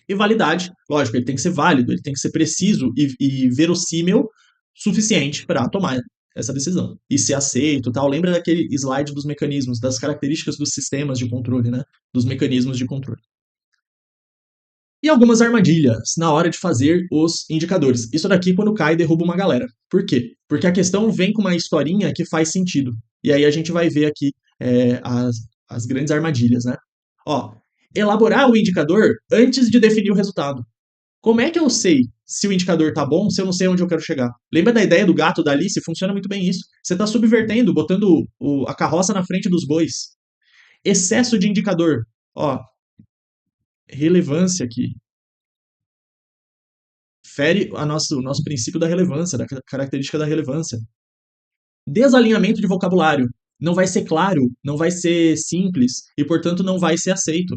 E validade, lógico, ele tem que ser válido, ele tem que ser preciso e verossímil suficiente para tomar essa decisão. E ser aceito, tal. Lembra daquele slide dos mecanismos, das características dos sistemas de controle, né? Dos mecanismos de controle. E algumas armadilhas na hora de fazer os indicadores. Isso daqui, quando cai, derruba uma galera. Por quê? Porque a questão vem com uma historinha que faz sentido. E aí a gente vai ver aqui as grandes armadilhas, né? Ó, elaborar o indicador antes de definir o resultado. Como é que eu sei se o indicador tá bom se eu não sei onde eu quero chegar? Lembra da ideia do gato da Alice? Funciona muito bem isso. Você está subvertendo, botando a carroça na frente dos bois. Excesso de indicador. Ó, relevância aqui. Fere o nosso princípio da relevância, da característica da relevância. Desalinhamento de vocabulário. Não vai ser claro, não vai ser simples e, portanto, não vai ser aceito.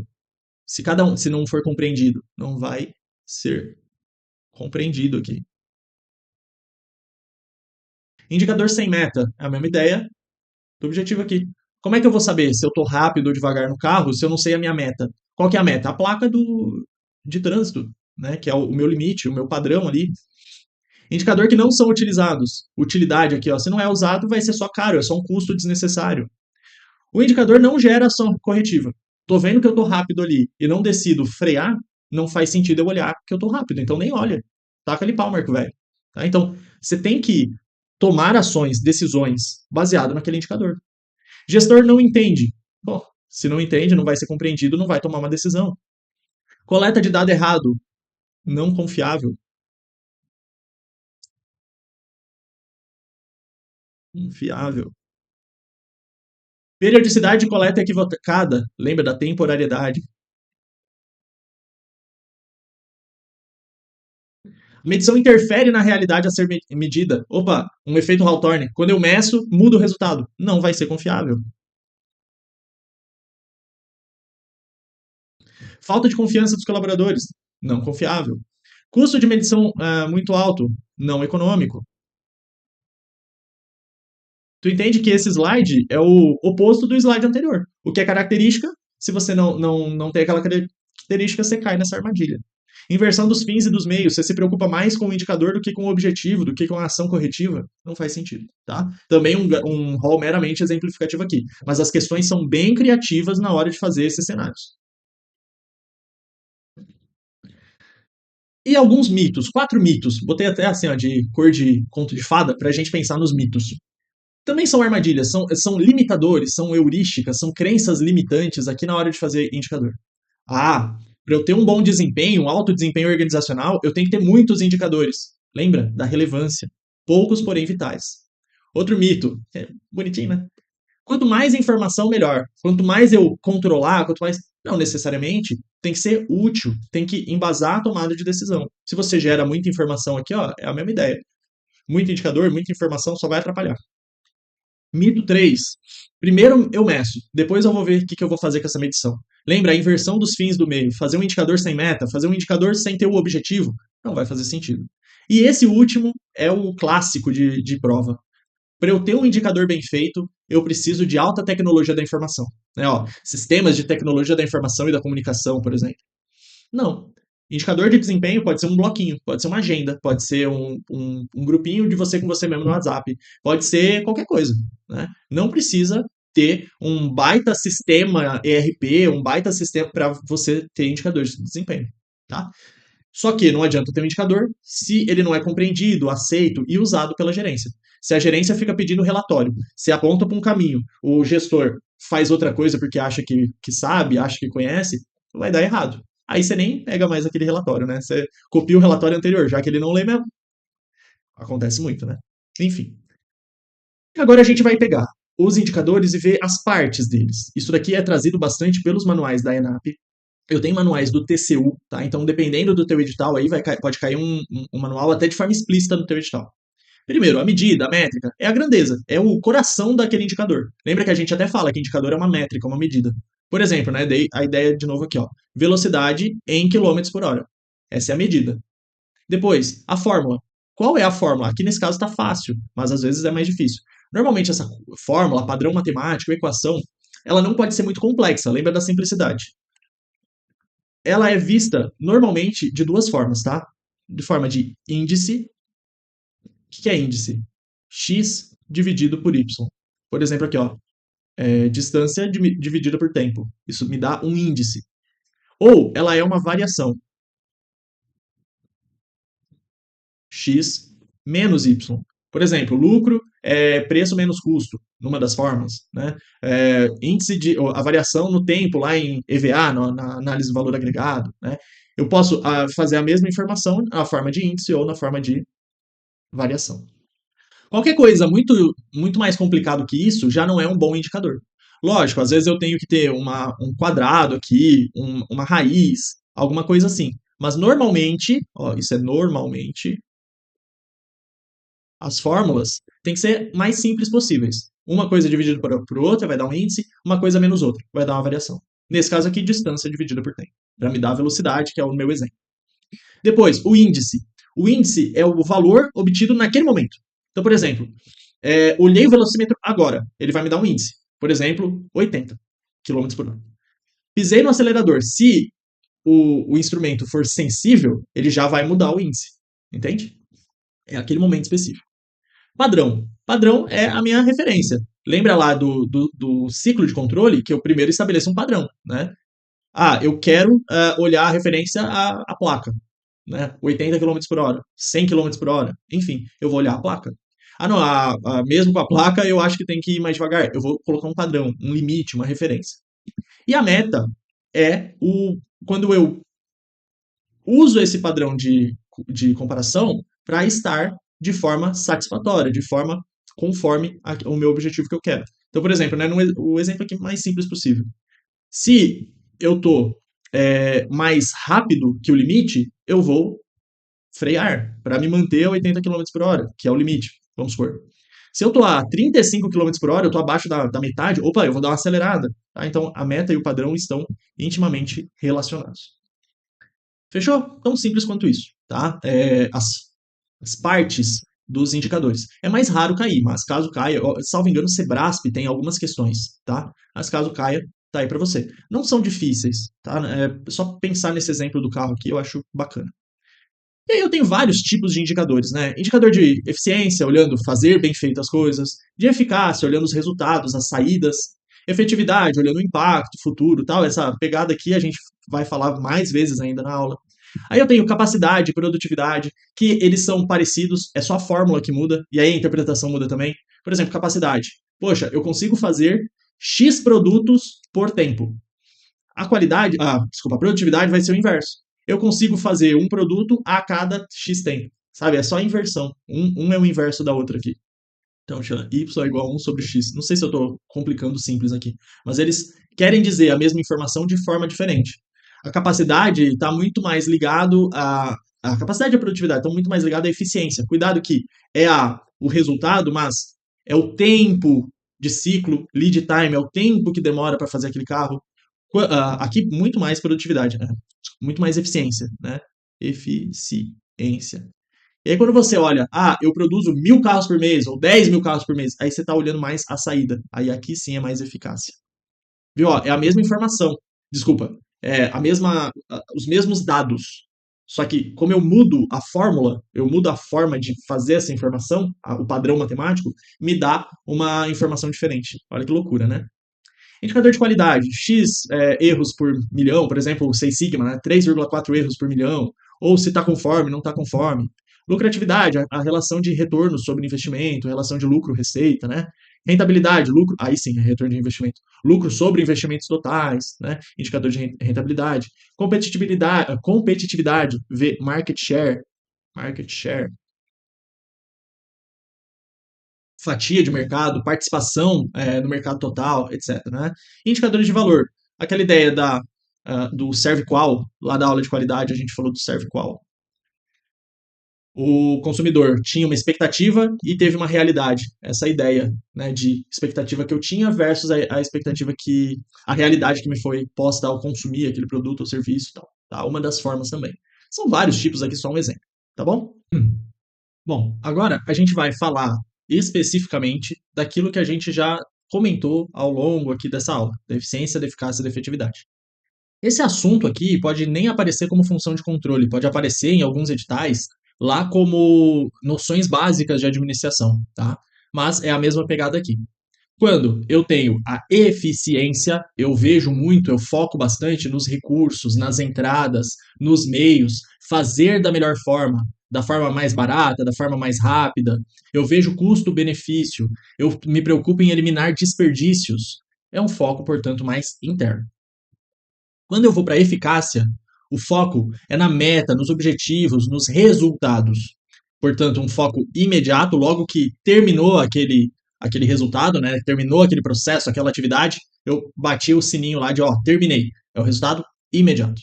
Se não for compreendido, não vai ser compreendido aqui. Indicador sem meta. É a mesma ideia do objetivo aqui. Como é que eu vou saber se eu estou rápido ou devagar no carro se eu não sei a minha meta? Qual que é a meta? A placa de trânsito, né? Que é o meu limite, o meu padrão ali. Indicador que não são utilizados. Utilidade aqui, ó. Se não é usado, vai ser só caro, é só um custo desnecessário. O indicador não gera ação corretiva. Tô vendo que eu tô rápido ali e não decido frear, não faz sentido eu olhar que eu tô rápido. Então nem olha. Taca ali pau, Marco velho. Tá? Então, você tem que tomar ações, decisões, baseado naquele indicador. Gestor não entende. Bom, se não entende, não vai ser compreendido, não vai tomar uma decisão. Coleta de dado errado, não confiável. Confiável. Periodicidade de coleta equivocada. Lembra da temporariedade. Medição interfere na realidade a ser medida. Opa, um efeito Hawthorne. Quando eu meço, muda o resultado. Não vai ser confiável. Falta de confiança dos colaboradores. Não confiável. Custo de medição muito alto. Não econômico. Tu entende que esse slide é o oposto do slide anterior. O que é característica, se você não tem aquela característica, você cai nessa armadilha. Inversão dos fins e dos meios. Você se preocupa mais com o indicador do que com o objetivo, do que com a ação corretiva. Não faz sentido, tá? Também um rol meramente exemplificativo aqui. Mas as questões são bem criativas na hora de fazer esses cenários. E alguns mitos, 4 mitos. Botei até assim, ó, de cor de conto de fada, pra gente pensar nos mitos. Também são armadilhas, são limitadores, são heurísticas, são crenças limitantes aqui na hora de fazer indicador. Ah, para eu ter um bom desempenho, um alto desempenho organizacional, eu tenho que ter muitos indicadores. Lembra? Da relevância. Poucos, porém vitais. Outro mito, é bonitinho, né? Quanto mais informação, melhor. Quanto mais eu controlar, quanto mais. Não necessariamente, tem que ser útil, tem que embasar a tomada de decisão. Se você gera muita informação aqui, ó, é a mesma ideia. Muito indicador, muita informação só vai atrapalhar. Mito 3. Primeiro eu meço, depois eu vou ver o que eu vou fazer com essa medição. Lembra a inversão dos fins do meio? Fazer um indicador sem meta, fazer um indicador sem ter o objetivo, não vai fazer sentido. E esse último é o clássico de prova. Para eu ter um indicador bem feito, eu preciso de alta tecnologia da informação. Né? Ó, sistemas de tecnologia da informação e da comunicação, por exemplo. Não. Indicador de desempenho pode ser um bloquinho, pode ser uma agenda, pode ser um grupinho de você com você mesmo no WhatsApp, pode ser qualquer coisa. Né? Não precisa ter um baita sistema ERP, um baita sistema para você ter indicadores de desempenho. Tá? Só que não adianta ter um indicador se ele não é compreendido, aceito e usado pela gerência. Se a gerência fica pedindo relatório, se aponta para um caminho, o gestor faz outra coisa porque acha que sabe, acha que conhece, vai dar errado. Aí você nem pega mais aquele relatório, né? Você copia o relatório anterior, já que ele não lê mesmo. Acontece muito, né? Enfim. E agora a gente vai pegar os indicadores e ver as partes deles. Isso daqui é trazido bastante pelos manuais da ENAP. Eu tenho manuais do TCU, tá? Então, dependendo do teu edital, aí pode cair um manual até de forma explícita no teu edital. Primeiro, a medida, a métrica, é a grandeza, é o coração daquele indicador. Lembra que a gente até fala que indicador é uma métrica, uma medida. Por exemplo, né, dei a ideia de novo aqui, ó, velocidade em quilômetros por hora. Essa é a medida. Depois, a fórmula. Qual é a fórmula? Aqui nesse caso está fácil, mas às vezes é mais difícil. Normalmente essa fórmula, padrão matemático, equação, ela não pode ser muito complexa, lembra da simplicidade. Ela é vista normalmente de duas formas, tá? De forma de índice. O que é índice? X dividido por Y. Por exemplo, aqui, ó, distância dividida por tempo. Isso me dá um índice. Ou ela é uma variação. X menos Y. Por exemplo, lucro é preço menos custo, numa das formas. Né? Índice de a variação no tempo, lá em EVA, na análise do valor agregado. Né? Eu posso fazer a mesma informação na forma de índice ou na forma de variação. Qualquer coisa muito mais complicado que isso já não é um bom indicador. Lógico, às vezes eu tenho que ter um quadrado aqui, uma raiz, alguma coisa assim. Mas normalmente, ó, isso é normalmente, as fórmulas têm que ser mais simples possíveis. Uma coisa dividida por outra vai dar um índice, uma coisa menos outra vai dar uma variação. Nesse caso aqui, distância dividida por tempo, para me dar a velocidade, que é o meu exemplo. Depois, o índice. O índice é o valor obtido naquele momento. Então, por exemplo, olhei o velocímetro agora, ele vai me dar um índice. Por exemplo, 80 km por hora. Pisei no acelerador. Se o instrumento for sensível, ele já vai mudar o índice. Entende? É aquele momento específico. Padrão. Padrão é a minha referência. Lembra lá do ciclo de controle que eu primeiro estabeleço um padrão, né? Ah, eu quero olhar a referência à placa, né? 80 km por hora, 100 km por hora, enfim, eu vou olhar a placa. Ah, não, mesmo com a placa eu acho que tem que ir mais devagar. Eu vou colocar um padrão, um limite, uma referência. E a meta é quando eu uso esse padrão de comparação para estar de forma satisfatória, de forma conforme o meu objetivo que eu quero. Então, por exemplo, né, o exemplo aqui mais simples possível. Se eu estou mais rápido que o limite, eu vou frear para me manter a 80 quilômetros por hora, que é o limite, vamos supor. Se eu estou a 35 quilômetros por hora, eu estou abaixo da metade, opa, eu vou dar uma acelerada. Tá? Então, a meta e o padrão estão intimamente relacionados. Fechou? Tão simples quanto isso. Tá? As partes dos indicadores. É mais raro cair, mas caso caia, salvo engano, o Sebrasp tem algumas questões, tá? Mas caso caia, tá aí para você. Não são difíceis, tá? É só pensar nesse exemplo do carro aqui, eu acho bacana. E aí eu tenho vários tipos de indicadores, né? Indicador de eficiência, olhando fazer bem feitas as coisas, de eficácia, olhando os resultados, as saídas, efetividade, olhando o impacto, futuro, tal. Essa pegada aqui a gente vai falar mais vezes ainda na aula. Aí eu tenho capacidade, produtividade, que eles são parecidos, é só a fórmula que muda, e aí a interpretação muda também. Por exemplo, capacidade. Poxa, eu consigo fazer X produtos por tempo. A produtividade vai ser o inverso. Eu consigo fazer um produto a cada X tempo. Sabe? É só a inversão. Um é o inverso da outra aqui. Então, y é igual a 1 sobre x. Não sei se eu estou complicando simples aqui, mas eles querem dizer a mesma informação de forma diferente. A capacidade está muito mais ligado a capacidade e a produtividade estão muito mais ligadas à eficiência. Cuidado que é o resultado, mas é o tempo de ciclo, lead time, é o tempo que demora para fazer aquele carro. Aqui, muito mais produtividade, né? Muito mais eficiência, né? Eficiência. E aí, quando você olha, eu produzo 1.000 carros por mês, ou 10.000 carros por mês, aí você está olhando mais a saída. Aí aqui sim é mais eficácia. Viu? Ó, é a mesma informação. Desculpa. É os mesmos dados. Só que, como eu mudo a fórmula, eu mudo a forma de fazer essa informação, o padrão matemático, me dá uma informação diferente. Olha que loucura, né? Indicador de qualidade, X erros por milhão, por exemplo, o Seis Sigma, né? 3,4 erros por milhão, ou se está conforme, não está conforme. Lucratividade, a relação de retorno sobre investimento, relação de lucro-receita, né? Rentabilidade, lucro, aí sim, é retorno de investimento. Lucro sobre investimentos totais, né? Indicador de rentabilidade. Competitividade, market share, fatia de mercado, participação no mercado total, etc. Né? Indicadores de valor. Aquela ideia do serve qual, lá da aula de qualidade a gente falou do serve qual. O consumidor tinha uma expectativa e teve uma realidade. Essa ideia, né, de expectativa que eu tinha versus a expectativa a realidade que me foi posta ao consumir aquele produto ou serviço. Tal, tá? Uma das formas também. São vários tipos aqui, só um exemplo. Tá bom? Bom, agora a gente vai falar especificamente daquilo que a gente já comentou ao longo aqui dessa aula, da eficiência, da eficácia e da efetividade. Esse assunto aqui pode nem aparecer como função de controle, pode aparecer em alguns editais lá como noções básicas de administração, tá? Mas é a mesma pegada aqui. Quando eu tenho a eficiência, eu vejo muito, eu foco bastante nos recursos, nas entradas, nos meios, fazer da melhor forma, da forma mais barata, da forma mais rápida. Eu vejo custo-benefício, eu me preocupo em eliminar desperdícios. É um foco, portanto, mais interno. Quando eu vou para a eficácia, o foco é na meta, nos objetivos, nos resultados. Portanto, um foco imediato, logo que terminou aquele resultado, né? Terminou aquele processo, aquela atividade, eu bati o sininho lá de, terminei. É o resultado imediato.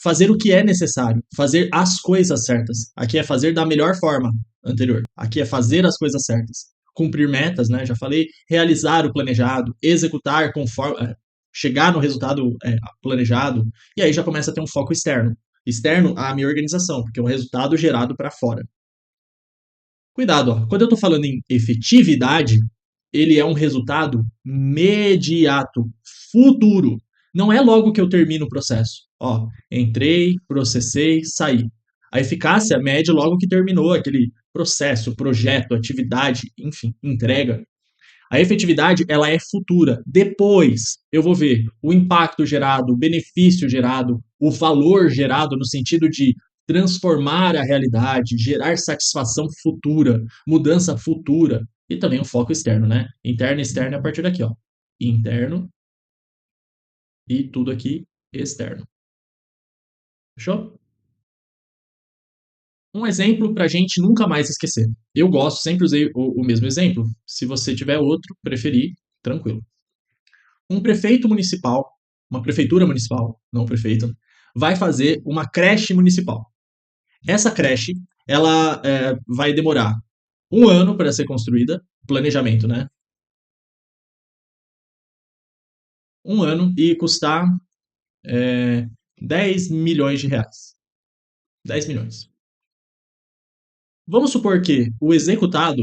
Fazer o que é necessário, fazer as coisas certas. Aqui é fazer da melhor forma anterior. Aqui é fazer as coisas certas. Cumprir metas, né? Já falei. Realizar o planejado, executar conforme, chegar no resultado planejado. E aí já começa a ter um foco externo. Externo à minha organização, porque é um resultado gerado para fora. Cuidado, quando eu estou falando em efetividade, ele é um resultado imediato, futuro. Não é logo que eu termino o processo. Entrei, processei, saí. A eficácia mede logo que terminou aquele processo, projeto, atividade, enfim, entrega. A efetividade, ela é futura. Depois eu vou ver o impacto gerado, o benefício gerado, o valor gerado no sentido de transformar a realidade, gerar satisfação futura, mudança futura e também o foco externo, né? Interno e externo é a partir daqui, interno e tudo aqui externo. Fechou? Um exemplo para a gente nunca mais esquecer. Eu gosto, sempre usei o mesmo exemplo. Se você tiver outro, preferir, tranquilo. Um prefeito municipal, uma prefeitura municipal, não prefeito, vai fazer uma creche municipal. Essa creche, ela vai demorar um ano para ser construída, planejamento, né? Um ano e custar é, 10 milhões de reais. 10 milhões. Vamos supor que o executado,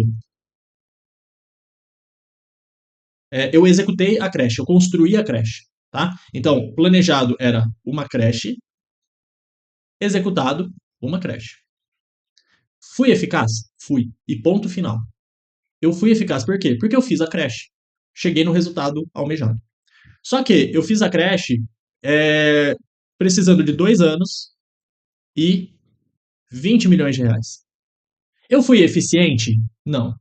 eu executei a creche, eu construí a creche, tá? Então, planejado era uma creche, executado uma creche. Fui eficaz? Fui. E ponto final. Eu fui eficaz por quê? Porque eu fiz a creche. Cheguei no resultado almejado. Só que eu fiz a creche é, precisando de 2 anos e 20 milhões de reais. Eu fui eficiente? Não.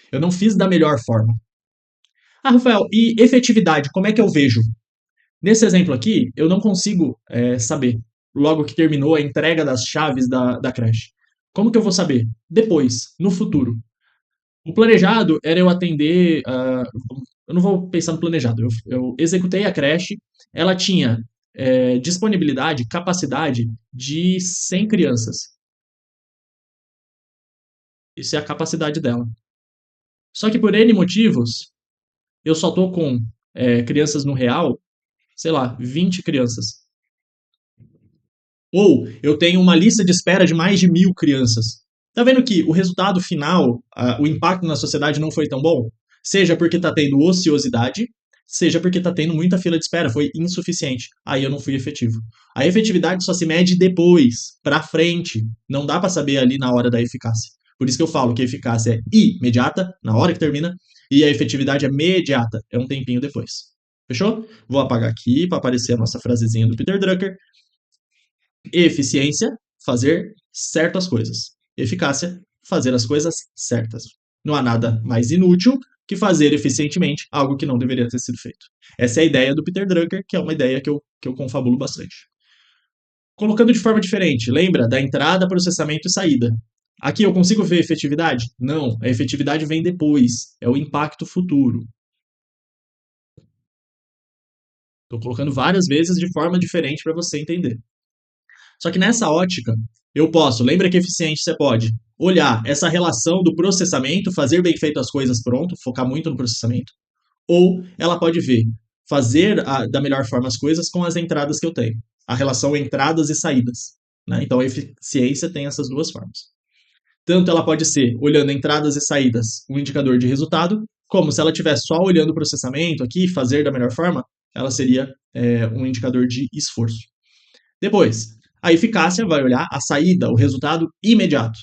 Eu não fiz da melhor forma. Ah, Rafael, e efetividade, como é que eu vejo? Nesse exemplo aqui, eu não consigo saber, logo que terminou a entrega das chaves da creche. Como que eu vou saber? Depois, no futuro. O planejado era eu atender. Eu não vou pensar no planejado. Eu executei a creche, ela tinha disponibilidade, capacidade de 100 crianças. Isso é a capacidade dela. Só que por N motivos, eu só tô com crianças no real, sei lá, 20 crianças. Ou eu tenho uma lista de espera de mais de 1.000 crianças. Tá vendo que o resultado final, o impacto na sociedade não foi tão bom? Seja porque tá tendo ociosidade, seja porque tá tendo muita fila de espera, foi insuficiente. Aí eu não fui efetivo. A efetividade só se mede depois, pra frente. Não dá pra saber ali na hora da eficácia. Por isso que eu falo que a eficácia é imediata, na hora que termina, e a efetividade é imediata, é um tempinho depois. Fechou? Vou apagar aqui para aparecer a nossa frasezinha do Peter Drucker. Eficiência, fazer certas coisas. Eficácia, fazer as coisas certas. Não há nada mais inútil que fazer eficientemente algo que não deveria ter sido feito. Essa é a ideia do Peter Drucker, que é uma ideia que eu confabulo bastante. Colocando de forma diferente, lembra da entrada, processamento e saída. Aqui eu consigo ver efetividade? Não, a efetividade vem depois, é o impacto futuro. Estou colocando várias vezes de forma diferente para você entender. Só que nessa ótica, eu posso, lembra que eficiente você pode olhar essa relação do processamento, fazer bem feito as coisas pronto, focar muito no processamento, ou ela pode ver, fazer da melhor forma as coisas com as entradas que eu tenho, a relação entradas e saídas. Né? Então a eficiência tem essas duas formas. Tanto ela pode ser, olhando entradas e saídas, um indicador de resultado, como se ela estivesse só olhando o processamento aqui, fazer da melhor forma, ela seria um indicador de esforço. Depois, a eficácia vai olhar a saída, o resultado imediato.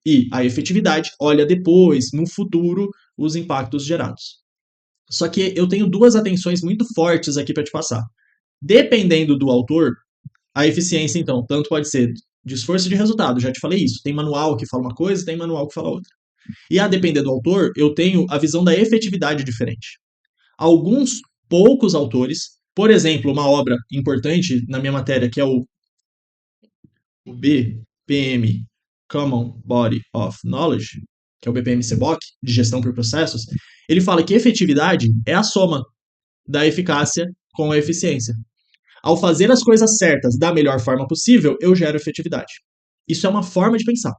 E a efetividade olha depois, no futuro, os impactos gerados. Só que eu tenho duas atenções muito fortes aqui para te passar. Dependendo do autor, a eficiência, então, tanto pode ser de esforço e de resultado, já te falei isso. Tem manual que fala uma coisa, tem manual que fala outra. E a depender do autor, eu tenho a visão da efetividade diferente. Alguns poucos autores, por exemplo, uma obra importante na minha matéria, que é o BPM Common Body of Knowledge, que é o BPM-CBOK, de gestão por processos, ele fala que efetividade é a soma da eficácia com a eficiência. Ao fazer as coisas certas da melhor forma possível, eu gero efetividade. Isso é uma forma de pensar.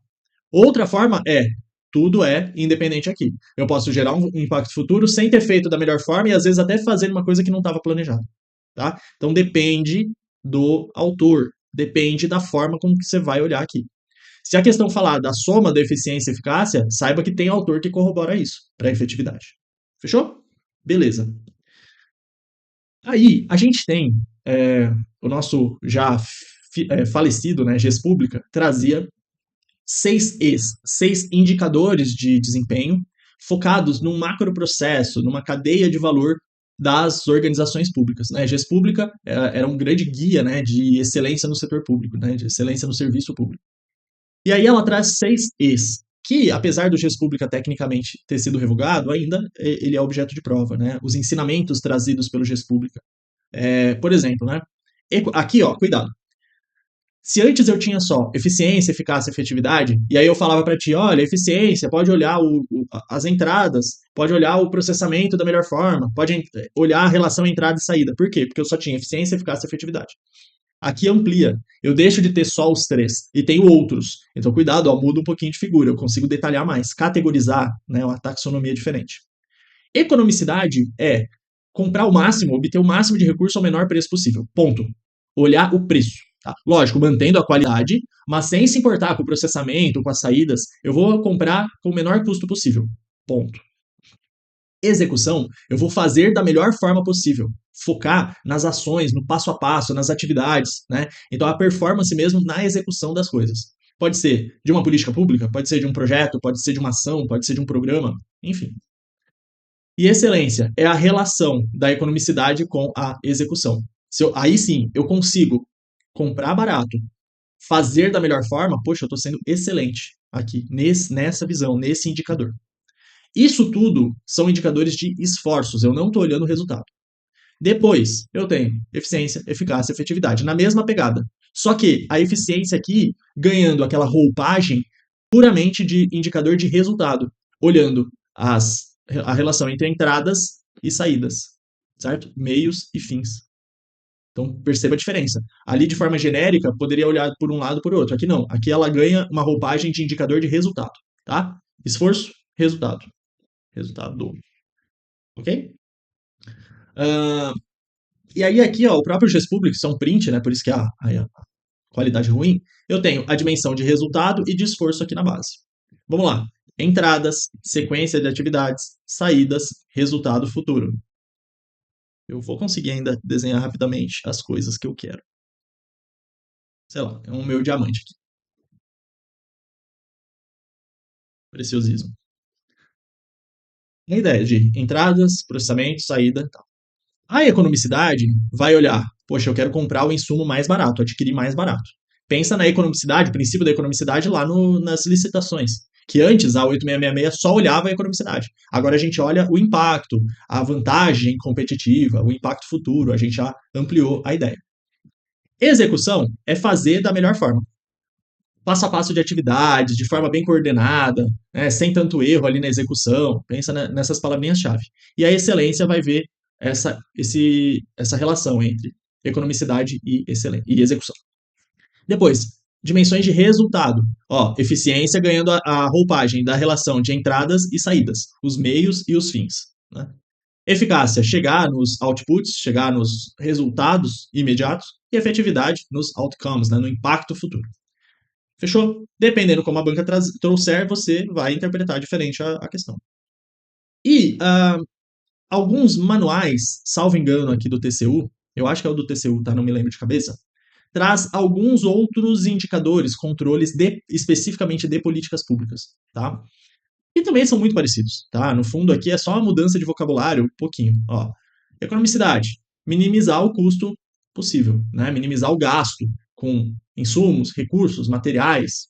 Outra forma é, tudo é independente aqui. Eu posso gerar um impacto futuro sem ter feito da melhor forma e às vezes até fazer uma coisa que não estava planejada. Tá? Então depende do autor, depende da forma como que você vai olhar aqui. Se a questão falar da soma da eficiência e eficácia, saiba que tem autor que corrobora isso para efetividade. Fechou? Beleza. Aí, a gente tem o nosso já falecido, né, GES Pública, trazia 6 seis indicadores de desempenho focados num macroprocesso, numa cadeia de valor das organizações públicas. Né? A GES Pública era um grande guia, né, de excelência no setor público, né, de excelência no serviço público. E aí ela traz 6 que, apesar do GES Pública tecnicamente ter sido revogado, ainda ele é objeto de prova. Né? Os ensinamentos trazidos pelo GES Pública. Por exemplo, né? Aqui, ó, cuidado. Se antes eu tinha só eficiência, eficácia, efetividade, e aí eu falava para ti, olha, eficiência, pode olhar as entradas, pode olhar o processamento da melhor forma, pode olhar a relação entrada e saída. Por quê? Porque eu só tinha eficiência, eficácia e efetividade. Aqui amplia. Eu deixo de ter só os três e tenho outros. Então, cuidado, ó, muda um pouquinho de figura. Eu consigo detalhar mais, categorizar, né, uma taxonomia diferente. Economicidade é comprar o máximo, obter o máximo de recurso ao menor preço possível. Ponto. Olhar o preço. Tá? Lógico, mantendo a qualidade, mas sem se importar com o processamento, com as saídas. Eu vou comprar com o menor custo possível. Ponto. Execução, eu vou fazer da melhor forma possível. Focar nas ações, no passo a passo, nas atividades, né? Então, a performance mesmo na execução das coisas. Pode ser de uma política pública, pode ser de um projeto, pode ser de uma ação, pode ser de um programa, enfim. E excelência é a relação da economicidade com a execução. Aí sim, eu consigo comprar barato, fazer da melhor forma, poxa, eu estou sendo excelente aqui, nessa visão, nesse indicador. Isso tudo são indicadores de esforços, eu não estou olhando o resultado. Depois, eu tenho eficiência, eficácia, efetividade, na mesma pegada. Só que a eficiência aqui ganhando aquela roupagem puramente de indicador de resultado, olhando a relação entre entradas e saídas, certo? Meios e fins. Então, perceba a diferença. Ali, de forma genérica, poderia olhar por um lado ou por outro. Aqui não. Aqui ela ganha uma roupagem de indicador de resultado, tá? Esforço, resultado. Resultado. Ok? Uh, e aí aqui, ó, o próprio GESPublic, isso é um print, né? Por isso que a qualidade ruim. Eu tenho a dimensão de resultado e de esforço aqui na base. Vamos lá. Entradas, sequência de atividades, saídas, resultado futuro. Eu vou conseguir ainda desenhar rapidamente as coisas que eu quero. Sei lá, é um meu diamante aqui. Preciosismo. A ideia de entradas, processamento, saída, tal. A economicidade vai olhar, poxa, eu quero comprar o insumo mais barato, adquirir mais barato. Pensa na economicidade, o princípio da economicidade lá nas licitações, que antes a 8666 só olhava a economicidade. Agora a gente olha o impacto, a vantagem competitiva, o impacto futuro, a gente já ampliou a ideia. Execução é fazer da melhor forma. Passo a passo de atividades, de forma bem coordenada, né, sem tanto erro ali na execução. Pensa nessas palavrinhas-chave. E a excelência vai ver essa relação entre economicidade e execução. Depois, dimensões de resultado. Ó, eficiência ganhando a roupagem da relação de entradas e saídas, os meios e os fins. Né? Eficácia, chegar nos outputs, chegar nos resultados imediatos. E efetividade nos outcomes, né, no impacto futuro. Fechou? Dependendo como a banca trouxer, você vai interpretar diferente a questão. E alguns manuais, salvo engano aqui do TCU, eu acho que é o do TCU, tá? Não me lembro de cabeça, traz alguns outros indicadores, controles especificamente de políticas públicas, tá? E também são muito parecidos, tá? No fundo aqui é só uma mudança de vocabulário, um pouquinho, ó. Economicidade, minimizar o custo possível, né? Minimizar o gasto com insumos, recursos, materiais.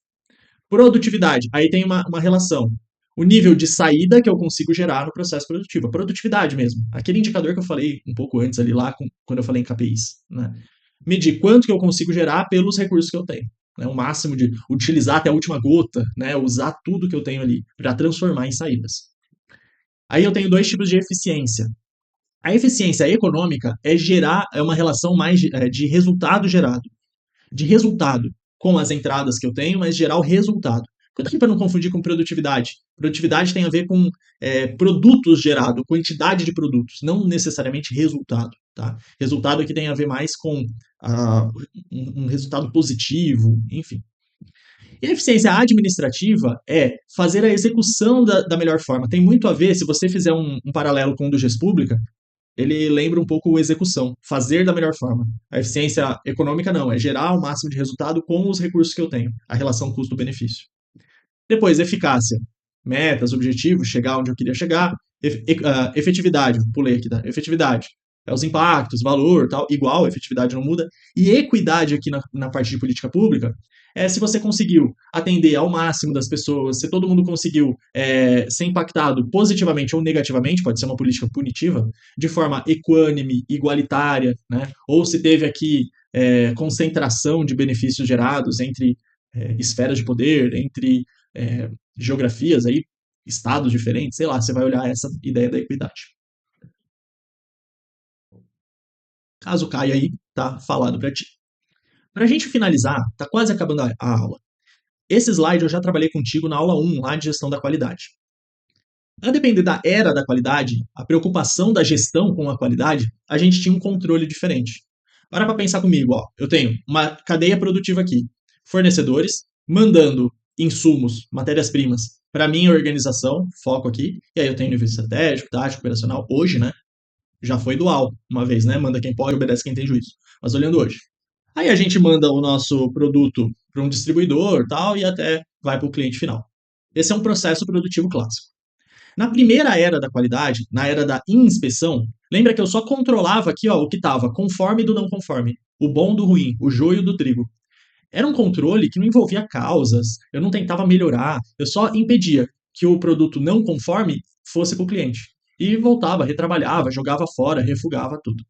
Produtividade, aí tem uma relação. O nível de saída que eu consigo gerar no processo produtivo. A produtividade mesmo. Aquele indicador que eu falei um pouco antes ali lá, quando eu falei em KPIs. Né? Medir quanto que eu consigo gerar pelos recursos que eu tenho. Né? O máximo de utilizar até a última gota, né? Usar tudo que eu tenho ali para transformar em saídas. Aí eu tenho dois tipos de eficiência. A eficiência econômica é uma relação mais de resultado gerado. De resultado com as entradas que eu tenho, mas gerar o resultado. Cuidado para não confundir com produtividade. Produtividade tem a ver com produtos gerados, quantidade de produtos, não necessariamente resultado. Tá? Resultado aqui tem a ver mais com um resultado positivo, enfim. E a eficiência administrativa é fazer a execução da melhor forma. Tem muito a ver, se você fizer um paralelo com o do GESPublica, ele lembra um pouco a execução, fazer da melhor forma. A eficiência econômica não, é gerar o máximo de resultado com os recursos que eu tenho, a relação custo-benefício. Depois, eficácia, metas, objetivos, chegar onde eu queria chegar. Efetividade, pulei aqui, tá? Efetividade, os impactos, valor, tal, igual, efetividade não muda. E equidade aqui na parte de política pública é se você conseguiu atender ao máximo das pessoas, se todo mundo conseguiu ser impactado positivamente ou negativamente, pode ser uma política punitiva, de forma equânime, igualitária, né? Ou se teve aqui concentração de benefícios gerados entre esferas de poder, entre geografias, aí, estados diferentes, sei lá, você vai olhar essa ideia da equidade. Caso caia aí, tá falado para ti. Para a gente finalizar, tá quase acabando a aula. Esse slide eu já trabalhei contigo na aula 1, lá de gestão da qualidade. A depender da era da qualidade, a preocupação da gestão com a qualidade, a gente tinha um controle diferente. Para pensar comigo, ó. Eu tenho uma cadeia produtiva aqui, fornecedores mandando insumos, matérias-primas para minha organização, foco aqui, e aí eu tenho nível estratégico, tático, operacional. Hoje, né? Já foi dual uma vez, né? Manda quem pode, obedece quem tem juízo. Mas olhando hoje. Aí a gente manda o nosso produto para um distribuidor, tal, e até vai para o cliente final. Esse é um processo produtivo clássico. Na primeira era da qualidade, na era da inspeção, lembra que eu só controlava aqui ó, o que estava conforme do não conforme, o bom do ruim, o joio do trigo. Era um controle que não envolvia causas, eu não tentava melhorar, eu só impedia que o produto não conforme fosse para o cliente. E voltava, retrabalhava, jogava fora, refugava tudo.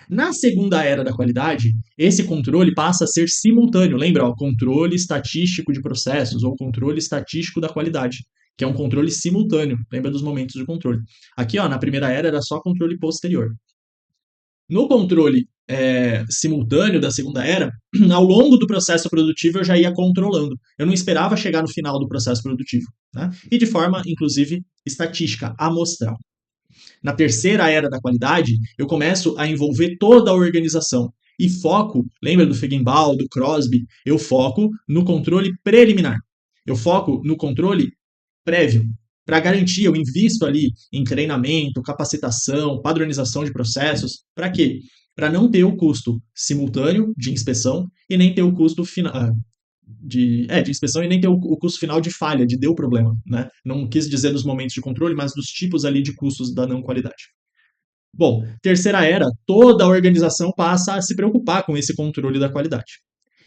Na segunda era da qualidade, esse controle passa a ser simultâneo. Lembra, ó, controle estatístico de processos ou controle estatístico da qualidade, que é um controle simultâneo. Lembra dos momentos de controle. Aqui, ó, na primeira era era só controle posterior. No controle simultâneo da segunda era, ao longo do processo produtivo eu já ia controlando. Eu não esperava chegar no final do processo produtivo. Né? E de forma, inclusive, estatística, amostral. Na terceira era da qualidade, eu começo a envolver toda a organização. E foco, lembra do Feigenbaum, do Crosby? Eu foco no controle preliminar. Eu foco no controle prévio. Para garantir, eu invisto ali em treinamento, capacitação, padronização de processos. Para quê? Para não ter o custo simultâneo de inspeção e nem ter o custo final, de inspeção e nem ter o custo final de falha, de deu problema, né? Não quis dizer dos momentos de controle, mas dos tipos ali de custos da não qualidade. Bom, terceira era, toda a organização passa a se preocupar com esse controle da qualidade.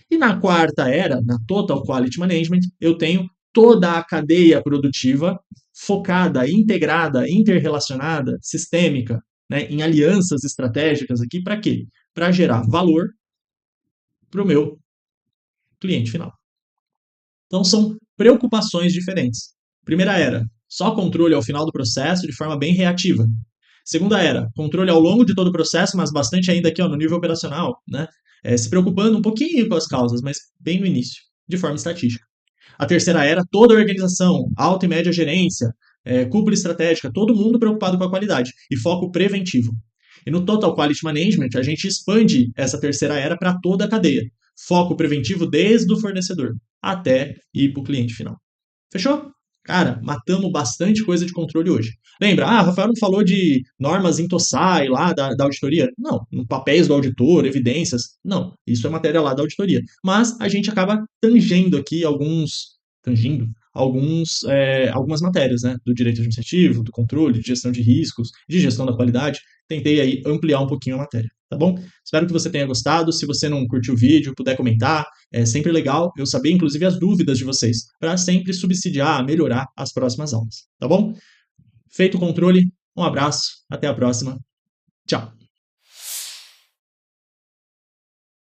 E na quarta era, na Total Quality Management, eu tenho toda a cadeia produtiva focada, integrada, interrelacionada, sistêmica, né, em alianças estratégicas aqui, para quê? Para gerar valor para o meu cliente final. Então são preocupações diferentes. Primeira era, só controle ao final do processo de forma bem reativa. Segunda era, controle ao longo de todo o processo, mas bastante ainda aqui ó, no nível operacional, né? Se preocupando um pouquinho com as causas, mas bem no início, de forma estatística. A terceira era, toda a organização, alta e média gerência, cúpula estratégica, todo mundo preocupado com a qualidade e foco preventivo. E no Total Quality Management, a gente expande essa terceira era para toda a cadeia. Foco preventivo desde o fornecedor até ir para o cliente final. Fechou? Cara, matamos bastante coisa de controle hoje. Lembra, Rafael não falou de normas em TOSAI lá da auditoria? Não, papéis do auditor, evidências. Não, isso é matéria lá da auditoria. Mas a gente acaba tangendo aqui algumas matérias, né? Do direito administrativo, do controle, de gestão de riscos, de gestão da qualidade. Tentei aí ampliar um pouquinho a matéria, tá bom? Espero que você tenha gostado. Se você não curtiu o vídeo, puder comentar, é sempre legal eu saber, inclusive, as dúvidas de vocês, para sempre subsidiar, melhorar as próximas aulas, tá bom? Feito o controle, um abraço, até a próxima. Tchau!